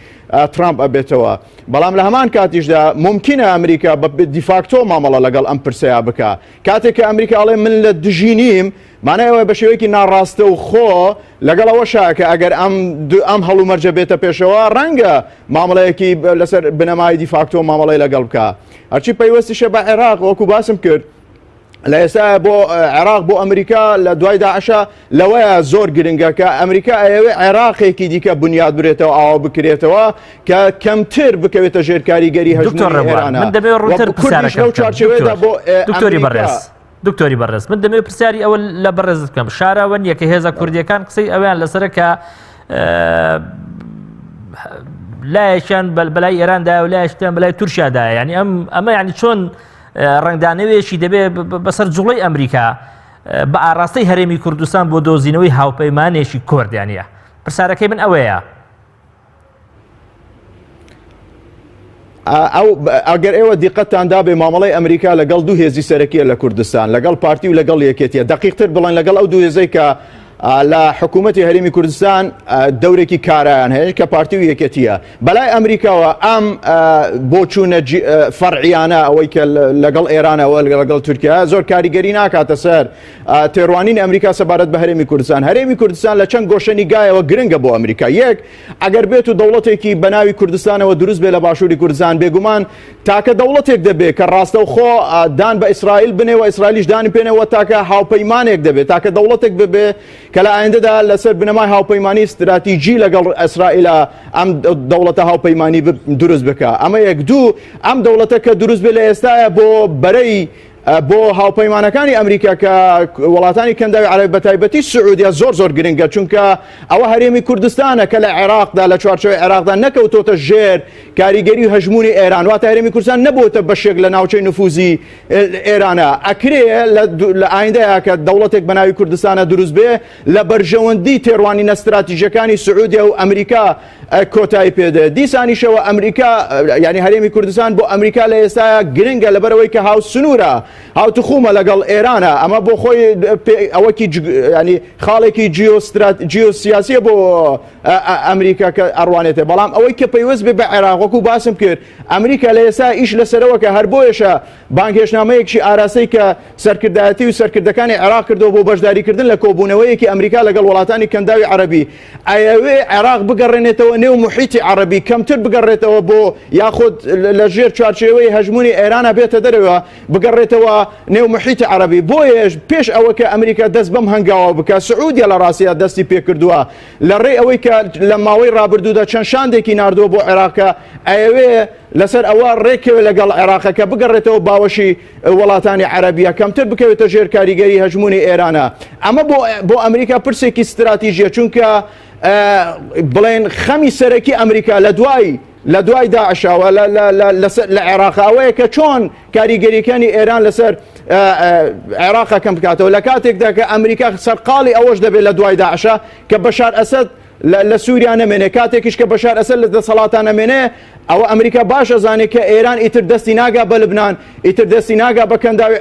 ترامپ ئەبێتەوە بەڵام لە هەمان کاتیشدا ممکنە ئەمریکا بە دیفاکتۆ مامەڵە لەگەڵ ئەم پرسەیە بکە کاتێک کە ئەمریکا ئەڵێ من لە دژینیم مانایەوە بە شێوەیەکی ناڕاستە و خۆ لەگەڵ ئەوەشە کە ئەگەر ئەم هەڵومەرجە بێتە پێشەوە ڕەنگە مامەڵەیەکی لەسەر بنەمای دیفاکتۆ مامەڵەی لەگەڵ بکە هەرچی پەیوەستیشە بە عێراق وەکو باسم کرد لە ئێستا بۆ عێراق بۆ ئەمریکا لە دوای داعشە لەوەیە زۆر گرنگە کە ئەمریکا ئەوێ عێراقێکی دیکە بنیاد برێتەوە ئاوا بکرێتەوە کە کەمتر بکەوێتە ژێرکاریگەری هەژمونی ئێرانە من دەبێت ڕووتر چارچێوەیەدا بۆ دکتۆری بەڕێز دکتۆری بەڕێز من دەمێت پرسیاری ئەوە لە بەڕێزت بکەم شاراوە نییە کە هێزە کوردیەکان قسەی ئەویان لەسەرە کە لایەکیان بەلای ئێراندا و لایەکیان بەلای تورکیادایە ینی ئەمە ینی چۆن ڕنگدانەوێکی دەبێت بەسەر جوڵەی ئەمریکا بە ئاراستەی هەرێمی کوردستان بۆ دۆزینەوەی هاوپەیمانێکی کوردیانە پرسیارەکەی من ئەوەیە ئەگەر ئێوە دیقەتتاندا بێ مامەڵەی ئەمریکا لەگەڵ دوو هێزی سەرەکیە لە کوردستان لەگەڵ پارتی و لەگەڵ یەکێتیە دقیقتر بڵێن لەگەڵ ئەو دوو هێزەی کە لە حکوومەتی هەرێمی کوردستان دەورێکی کارایان هەیە کە پارتی و یەکێتیە بەلای ئەمریکاوە ئەم بۆ چوونە فەرعیانە ئەوەی کە لەگەڵ ئێرانەوە لەگەڵ تورکیا زۆر کاریگەری ناکاتە سەر تێڕوانین ئەمریکا سەبارەت بە هەرێمی کوردستان هەرێمی کوردستان لە چەند گۆشەنی گایەوە گرنگە بۆ ئەمریکا یەک ئەگەر بێت و دەوڵەتێکی بەناوی کوردستانەوە دروست بێ لە باشووری کوردستان بێگومان تاکە دەوڵەتێک دەبێت کە ڕاستە و خۆ دان بە ئیسرائیل بنێەوە ئیسرائیلیش دانی پێنەوە تاکە هاوپەیمانێک دەبێت تاکە دەوڵەتێک ببێ کە لە ئایندەدا لەسەر بنەمای هاوپەیمانی استراتیژی لەگەڵ ئیسرائیلە ئەم دەوڵەتە هاوپەیمانی دروست بکە ئەمە یەک دوو ئەم دەوڵەتە کە دروست بێ لە ئێستاە بۆ بەرەی بۆ هاوپەیمانەکانی ئەمریکا کە وڵاتانی کەنداوی عەرەب بە تایبەتی سعودیا زۆر گرنگە چونکە ئەوە هەرێمی کوردستانە کە لە عێراقدا لە چوارچەوەی عێراقدا نەکەوتۆتە ژێر کاریگەری و هەژمونی ئێران واتە هەرێمی کوردستان نەبووتە بەشێک لە ناوچەی نفوزی ئێرانە ئەکرێ لە ئایندەیە کە دەوڵەتێک بە ناوی کوردستانە دروست بێ لە بەرژەوەندی تێڕوانینە استراتیژیەکانی سعودیا و ئەمریکا کۆتایی پێدە دیسانیشەوە ئەمریکا ینی هەرێمی کوردستان بۆ ئەمریکا لە ئێستاە گرنگە لەبەرەوەی کە هاو سنوورە هاوتخومە لەگەڵ ئێرانە ئەمە بۆ خۆی ئەوەکی ینی خاڵێکی جیۆسیاسیە بۆ ئەمریکا کە ئەڕوانێتە بەڵام ئەوەی کە پەیوەست بێ بە عێراق وەکو باسم کرد ئەمریکا لە ئێستا ئیش لەسەرەوە کە هەر بۆیەشە بانگهێشتنامەیەکی ئاراستەی کە سەرکردایەتی و سەرکردەکانی عێراق کردەوە بۆ بەشداریکردن لە کۆبوونەوەیەکی ئەمریکا لەگەڵ وڵاتانی کەنداوی عەرەبی ئەیەوێ عێراق بگەڕێنێتەوە نێو محیتی عەرەبی کەمتر بگەڕێتەوە بۆ یاخود لە ژێر چوارچێوەی هەژمونی ئێرانە بێتە دەرەوە بگەڕێتەوە نێو محیتی عەرەبی بۆیەش پێش ئەوە کە ئەمریکا دەست بەم هەنگاوە بکە سعودیا لە ڕاستیە دەستی پێ کردووە لە ڕێی ئەوەی کە لە ماوەی ڕابردوودا چەند شاندێکی ناردووە بۆ عێراقە ئەیەوێ لەسەر ئەوە ڕێکەوە لەگەڵ عێراقەکە بگەڕێتەوە باوەشی وڵاتانی عەرەبیە کەمتر بکەوێتە ژێر کاریگەری هەژمونی ئێرانە ئەمە بۆ ئەمریکا پرسێکی استراتیژیە چونکە بڵێن خەمی سەرەکی ئەمریکا لە دوای داعشەوە لە عێراقاوەیە کە چۆن کاریگەریەکانی ئێران لەسەر عێراقا کەم بکاتەوە لە کاتێکدا کە ئەمریکا سەرقاڵی ئەوەش دەبێت لە دوای داعشە کە بەشار ئەسەد لە سووریا نەمێنێ کاتێکیش کە بەشار ئەسەد لە دەسەڵاتان نەمێنێ ئەوە ئەمریکا باشە زانێت کە ئێران ئیتر دەستی ناگا بە لبنان ئیتر دەستی ناگا بە کەنداوی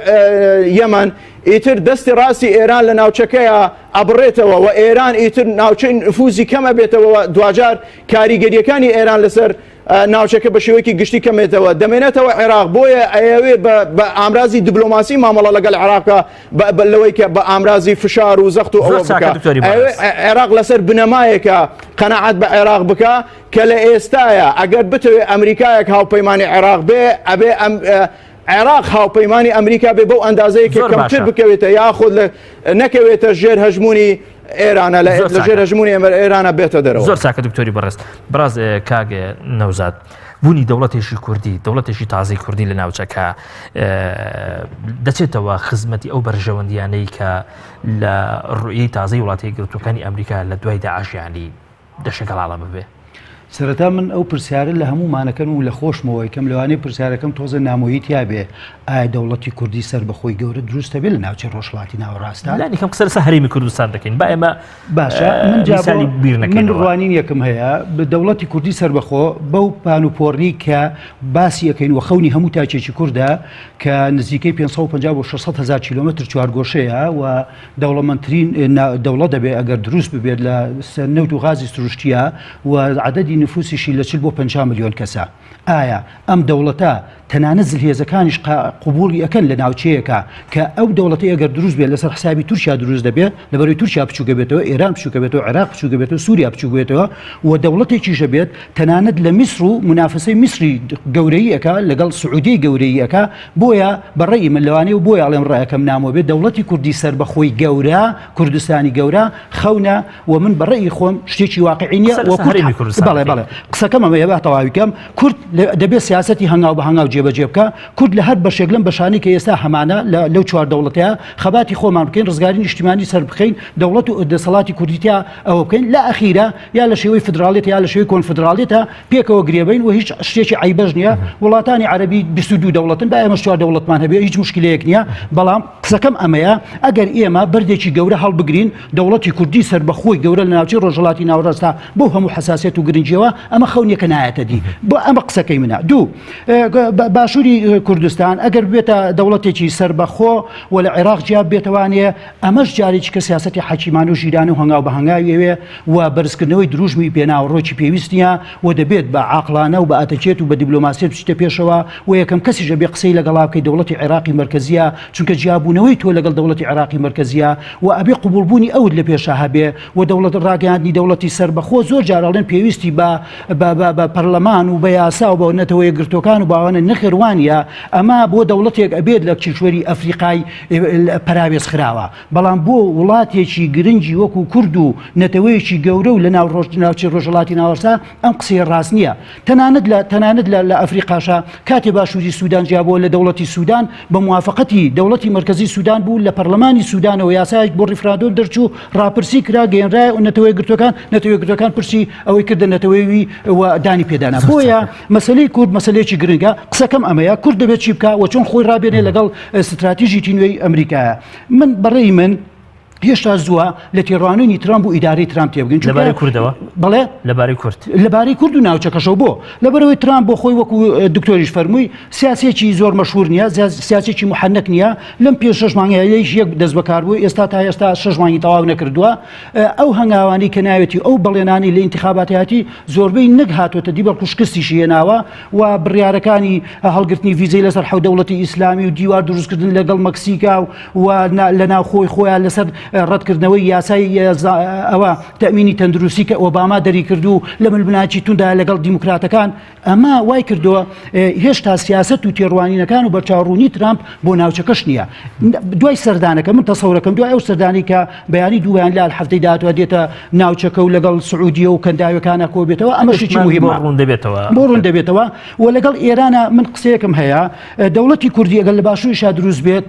یەمەن ئیتر دەستی ڕاستی ئێران لە ناوچەکەیە ئەبڕێتەوە و ئێران ئیتر ناوچەی نفوزی کەمە بێتەوە دوجار کاریگەریەکانی ئێران لەسەر ناوچەکە بە شێوەیەکی گشتی کەمێتەوە دەمێنێتەوە عێراق بۆیە ئەوێ بە ئامرازی دیبلۆماسی مامەڵە لەگەڵ عێراقا لەوەی کە بە ئامرازی فشار و زەخت و ئەوە بکە عێراق لەسەر بنەمایەکە قەنەعەت بە عێراق بکە کە لە ئێستایە ئەگەر بتەوێت ئەمریکایەک هاوپەیمانی عێراق بێ ئەبێ عێراق هاوپەیمانی ئەمریکا بێ بەو ئەندازەیە کە کەمتر بکەوێتە یاخود نەکەوێتە ژێر هەژمونی ئێرانە لە ژێر هەژمونی ئێرانە بێتە دەرەوە. زۆر چاکە دکتۆری بەڕێز بەڕاز کاگێ نەوزاد بوونی دەوڵەتێکی کوردی دەوڵەتێکی تازی کوردی لە ناوچەکە دەچێتەوە خزمەتی ئەو بەرژەوەندیانەی کە لە ڕوئیەی تازەی وڵاتی یەکگرتووەکانی ئەمریکا لە دوای داعشیانی دەشەگەڵاڵە ببێ. سەرەتا من ئەو پرسیارە لە هەمومانەکەن و لە خۆشمەوەی کەم لەوانەیە پرسیارەکەم تۆزە نامۆیی تیا بێ ئایا دەوڵەتی کوردی سەر بەخۆی گەورە دروستە بێ لە ناوچەی ڕۆژهەڵاتی ناوەڕاستە لانیکەم قسە لەسەر هەرێمی کوردستان دەکەین با ئێمە باشە من ڕوانین یەکەم هەیە بە دەوڵەتی کوردی سەربەخۆ بەو پانوپۆڕی کە باسی یەکەین و خەونی هەموو تاچێکی کووردە کە نزیکەی 550 بۆ 600 هزار کیلۆمتر چوارگۆشەیە و دەوڵەمەندترین دەوڵەت دەبێ ئەگەر دروست ببێت لە نەوت و غازی سروشتیە و عدەدی نفوسیشی لە 40 بۆ 50 ملیۆن کەسە. ئایا ئەم دەوڵەتە تەنانەت زلهێزەکانیش قبوڵی ئەەکەن لە ناوچەیەکە کە ئەو دەوڵەتی ئەگەر دروست بێت لەسەر حسابی تورکیا دروست دەبێت لەبەرەوەی تورکیا بچووکە بێتەوە ئێران بچووکە بێتەوە عێراق بچووکە بێتەوە سووریا بچووک بێتەوە و دەوڵەتێکیشە بێت تەنانەت لە میسر و منافسەی میسری گەورەیەکە لەگەڵ سعودی گەورەیەکە بۆیە بەڕێی من لەوانەیە و بۆیە ئەڵێم ڕایەکەم نامۆ بێت دەوڵەتی کوردی سەربەخۆی گەورە کوردستانی گەورە خەونە و من بەڕێی خۆم شتێکی واقعی نییە بەڵێ قسەکەم ئەمەیە با تەواویکەم کورد دەبێت سیاسەتی هەنگاو بە هەنگاو جێبەجێ بکە کورد لە هەر بەشێک لەم بەشانی کە ئێستا هەمانە لەو چوار دەوڵەتەیە خەباتی خۆمان بکەین ڕزگاری نیشتیمانی سەر بخەین دەوڵەت و دەسەڵاتی کوردیتیا ئەوە بکەین لە ئەخیرە یا لە شێوەی فدراڵێت یا لە شێوەی کۆنفدراڵێتە پێکەوە گرێبین و هیچ شتێکی عیبەش نییە وڵاتانی عەرەبی 22 دەوڵەتن با ئێمە چوار دەوڵەتمان هەبێ هیچ مشکلەیەک نییە بەڵام قسەکەم ئەمەیە ئەگەر ئێمە بەردێکی گەورە هەڵبگرین دەوڵەتی کوردی سەربەخۆی گەورە لە ناوچەی ڕۆژهەڵاتی ناوەڕاستا بۆ هەموو حساسیت و گرنگیەوە ئەمە خەونیەکە نایەتە دی بۆ ئەمە قسەکەی منە. دوو باشووری کوردستان ئەگەر بێتە دەوڵەتێکی سەربەخۆ و لە عێراق جیاب بێتوانێ ئەمەش جارێکی کە سیاسەتی حەکیمان و ژیران و هەنگاو بە هەنگاویەوێ و بەرزکردنەوەی دروژمی پێناوەڕۆکی پێویست نییە و دەبێت بە عاقلانە و بە ئەتەچێت و بە دیبلۆماسیەت بچیتە پێشەوە و یەکەم کەسیشە بێ قسەی لەگەڵا بکەی دەوڵەتی عێراقی مرکزیە چونکە جیابوونەوەی تۆ لەگەڵ دەوڵەتی عێراقی مرکزیە و ئەبێ قبولبوونی ئەوت لە پێشە هەبێ و دەوڵەت ڕاگەیاندنی دەوڵەتی سەربەخۆ زۆر جاراڵێن پێویستی بە پەرلەمان و بە یاسا و بە نەتەوە یەکگرتوەکان و باوانە نەخێوانە ئەمە بۆ دەوڵەتێک ئەبێت لە کیشوەری ئەفریقای پەراوێز خراوە بەڵام بۆ وڵاتێکی گرنگی وەکو کورد و نەتەوەیەکی گەورە و لە ناوچەی ڕۆژهەڵاتی ناوەڕاستا ئەم قسەی ڕاست نییە تەنانەت لە ئەفریقاشە کاتێ باشووری سوودان جیابەوە لە دەوڵەتی سوودان بە موافقەتی دەوڵەتی مرکزی سوودان بوو لە پەرلەمانی سوودانەوە یاسایەک بۆ ڕیفراندۆر دەرچوو ڕاپرسی کرا گەێنرای و نەتەوەی گرتوەکان پرسی ئەوەی کردە نەتەوەیوی و دانی پێدانا بۆیە مەسەلەی کورد مەسەلەیەکی گرنگە قسەکەم ئەمەیە کورد دەبێت چی بکە و چۆن خۆی ڕابێنێ لەگەڵ استراتیژی نوێی ئەمریکایە من بەڕێی من هێشتا زووە لە تێڕوانینی ترامپ و ئیدارەی ترامپ تێبگەین لەبارەی کوردەوە بەڵێ لەبارەی کورد و ناوچەکەشەوە بۆ لەبەرەوەی ترامپ بۆ خۆی وەکو دکتۆریش فەرمووی سیاسێکی زۆر مەشهور نییە سیاسێکی محەنەک نییە لەم پێش 6 مانگەیەش یەک دەست بەکار بوو ئێستا تا ئێستا 6 مانگی تەواو نەکردووە ئەو هەنگاوانی کە ناوێتی ئەو بەڵێنانی لە ئینتیخاباتیاتی زۆربەی نەک هاتوۆتە دی بەڵکو شکستیشی هێناوە و بڕیارەکانی هەڵگرتنی ڤیزەی لەسەر حەو دەوڵەتی ئیسلامی و دیوار دروستکردن لەگەڵ مەکسیکا و لە ناو خۆیان لەسەر ڕەتکردنەوەی یاسای ئەوە تەمینی تەندروستی کە ئۆباما دەری کردو لە ملمناچی توندا لەگەڵ دیموکراتەکان ئەمە وای کردووە هێشتا سیاست و تێڕوانینەکان و بەرچاوڕوونی ترامپ بۆ ناوچەکەش نییە دوای سەردانەکە من تەسەورەکەم دوای ئەو سەردانی کە بەیانی دوویان لە هەفتەی داهاتوە دێتە ناوچەکە و لەگەڵ سعودیە و کەنداویەکانە کۆ بێتەوە ئەمەشی مهمە بۆ ڕوون دەبێتەوە و لەگەڵ ئێرانە من قسەیەکم هەیە دەوڵەتی کوردی ئەگەر لە باشووریشا دروست بێت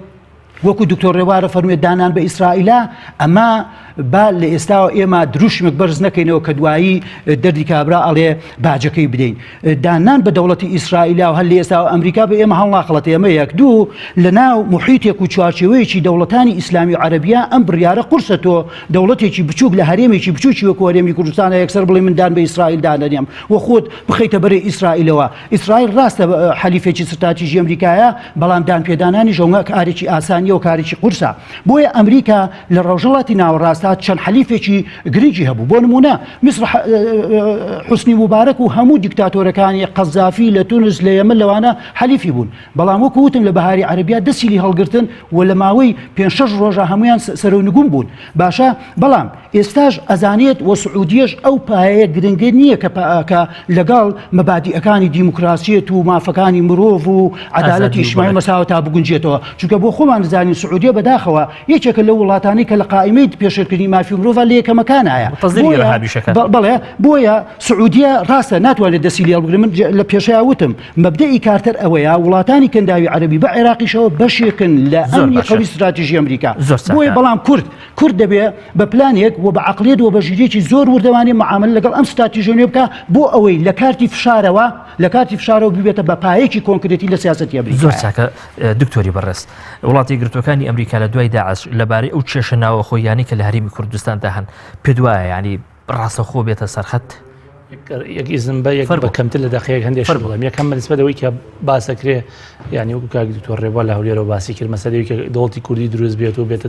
وەکو دکتۆر ڕێوارە فەرمووێت دانان بە ئیسرائیلە ئەمە با لە ئێستا ئێمە دروشمێک بەرز نەکەینەوە کە دوایی دەردی کابرا ئەڵێ باجەکەی بدەین دانان بە دەوڵەتی ئیسرائیلا و هەر لە ئێستا و ئەمریکا بە ئێمە هەڵناخڵەت ئێمە یەک دوو لە ناو محیتێک و چوارچێوەیەکی دەوڵەتانی ئیسلامی و عەرەبیە ئەم بڕیارە قورسەتەوە دەوڵەتێکی بچووک لە هەرێمێکی بچووکی وەکو هەرێمی کوردستانە یەکسەر بڵێ مندان بە ئیسرائیل دانەنێم و خۆت بخەیتە بەرەی ئیسرائیلەوە ئیسرائیل ڕاستە حەلیفێکی سرتاتیژی ئەمریکایە بەڵام دانپێدانانی ژەوگە کارێکی ئاسانیە و کارێکی قورسە بۆیە ئەمریکا لە ڕۆژهەڵاتی ناوەڕاستە چەند حەلیفێکی گرنگی هەبوو بۆ نمونە میسر حوسنی مبارەک و هەموو دیکتاتۆرەکانی قەزافی لە تونس لە یەمەن لەوانە حەلیفی بوون بەڵام وەکو وتم لە بەهاری عەرەبیا دەستی لی هەڵگرتن و لە ماوەی 5-6 ڕۆژە هەمویان سەرۆنگوم بوون باشە بەڵام ئێستاش ئەزانێت و سعودیەش ئەو پایەیە گرنگی نییە کە لەگەڵ مەبادیئەکانی دیموکراسیەت و مافەکانی مرۆڤ و عەدالەتی ئیجتیماعی مەساوات تا بگونجێتەوە چونکە بۆ خۆمان دەزانین سعودیە بەداخەوە یەکێکە لە وڵاتانی کە لە قائمەی پێشێرکردنی مافی مرۆڤ لە یەکەمەکانایە بەڵێ بۆیە سعودیە ڕاستە ناتوانێت دەستی لێ هەڵبگرێت من لە پێشەیە وتم مەبدەئی کارتەر ئەوەیە وڵاتانی کەنداوی عەرەبی بە عێراقیشەوە بەشێکن لە ئەمنی قەوی استراتیژی ئەمریکا بۆیە بەڵام کورد دەبێت بە پلانێک و بە عەقلێت و بە ژیرێکی زۆر وردەوانی معاملە لەگەڵ ئەم استراتیژیە بکە بۆ ئەوەی لە کارتی فشارەوە ببێتە بە پایەکی کۆنکرێتی لە سیاسەتی ئەمریکا زۆر چاکە دکتۆری بەڕێز وڵاتی گرتوەکانی ئەمریکا لە دوای داعش لەبارەی ئەو کێشە ناوە خۆیانی کە لە هەرێمی کوردستاندا هەن پێ دوایە ینی ڕاستەخۆ بێتە سەرخەت یەکیزم بە یەک بەکەمتر لە دەقەیەک هەندێک بڵێم یەکەم بەنسبەتەوەی کە باسەکرێ ینی وەکو کاک دکتۆر ڕێبوار لە هەولێرەوە باسی کرد مەسەلەیەوی کە دەوڵەتی کوردی دروست بێت و بێتە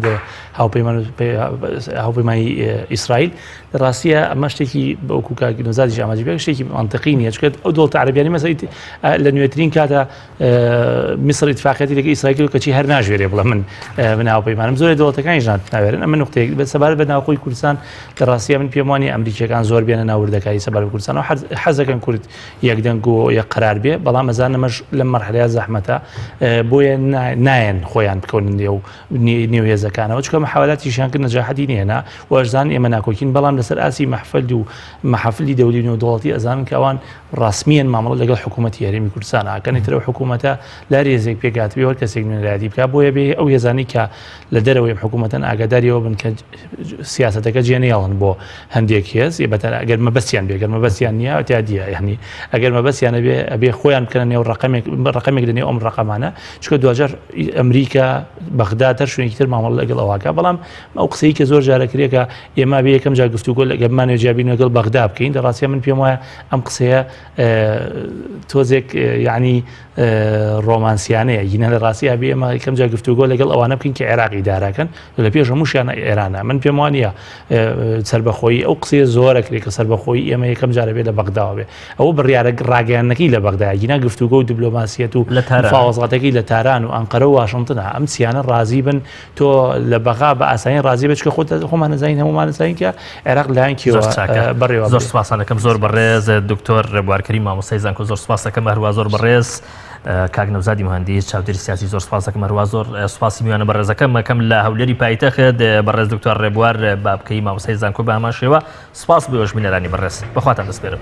هاوپەیمانی ئیسرائیل لە ڕاستیە ئەمە شتێکی وەکو کاک نۆزادیش ئاماژی بێت شتێکی منطقی نییە چونکە ئەو دەوڵەتە عەرەبیانی مەسەڵی لە نوێترین کاتە میسر ئیتفاقیەتی لەگەڵ ئیسرائیل کەچی هەر ناژێرێ بڵێ من هاوپەیمانم زۆر دەوڵەتەکانیش ناوێرن ئەمە نقطەیەک سەبارەت بە ناوخۆی کوردستان لە ڕاستیە من پێم وانە ئەمریکیەکان زۆر بێنە ناوردەکاری سەبارەت بە کوردستان و حەزەکەن کورد یەکدەنگ و یەک قرار بێ بەڵام ئەزان ئەمەش لەم مەرحەلەیە زەحمەتە بۆیە نایەن خۆیان بکەونن نێو نێوێزەکانەوە چکە محاولاتی کرد نەجاحەتی نێنا و ئەژزان ئێمە ناکۆکین بەڵام لەسەر ئاسی مەحفەل و مەحافلی دەولی و دەوڵەتی ئەزانن کە ئەوان ڕاستمیان مامەڵە لەگەڵ حکوومەتی هەرێمی کوردستان ئاکەنێتەوە حکوومەتە لا رێزێک پێگاتوی وەر کەسێک نوێنەرایەتی بکە بۆیە بێ ئەو هێزانی کە لە دەرەوەی حکوومەتەن ئاگاداریەوە بن کە سیاسەتەکە جێنێڵن بۆ هەندێک هێز ئەگەر مەبەستیان بێ مەبەستیان نییە تیادیە یعنی ئەگەر مەبەستیانە بێ ئەبێ خۆیان بکەن نێو ڕقەمێک لە نێو ئەم ڕقەمانە چکە دوجار ئەمریکا بەغدادە شوێنێکی تر مامەڵ لەگەڵ ئەوواکە بەڵام ئەو قسەی کە زۆر جارەکرێکە ئێمە بێ یەکەم جا گفتوگۆ لەگەمانێ جیابین لەگەڵ بەغدا بکەین لە ڕاستیە من پێم وایە ئەم قسەیە تۆزێک یعنی ڕۆمانسیانەیە یینە لە ڕاستی هەبێ ئێمە یەکەم جا گفتوگۆ لەگەڵ ئەوانە بکەین کە عێراقی داراکەن لە پێش هەمووشیان ئێرانە من پێم وانە سەربەخۆیی ئەو قسەیە زۆرەکرێت کە سەربەخۆیی ئێمە یەکەم جارە بێ لە بەغداوە بێ ئەوە بڕیارە ڕاگەیاندنەکەی لە بەغدا یینە گفتوگۆ و دیبلۆماسیەت و مفاوەزاتەکەی لە تاران و ئەنقەرە و واشنگتنە ئەم سیانە ڕازی بن تۆ لە بەغا بە ئاسانی ڕازی بچکە خۆمان نەزانین هەمومان نزانین کە عێراق لایەن کیوە بەڕێوە زۆر سوپاس دەکەم زۆر بەڕێز دکتۆر ڕێبوارکەری مامۆستای زانکۆ زۆر سوپاس دەکەم هەروە زۆر بەڕێز کاک نەوزادی مهندس چاودێری سیاسی زۆر سوپاس دەکەم هەروە زۆر سوپاسی میوانە بەڕێزەکەم مەکەم لە هەولێری پایتەخت بەڕێز دکتۆر ڕێبوار بابکەی مامۆستای زانکۆ بە هەمان شێوە سوپاس بۆ ژمینەرانی بەڕێز بەخواتان دەسپێرم.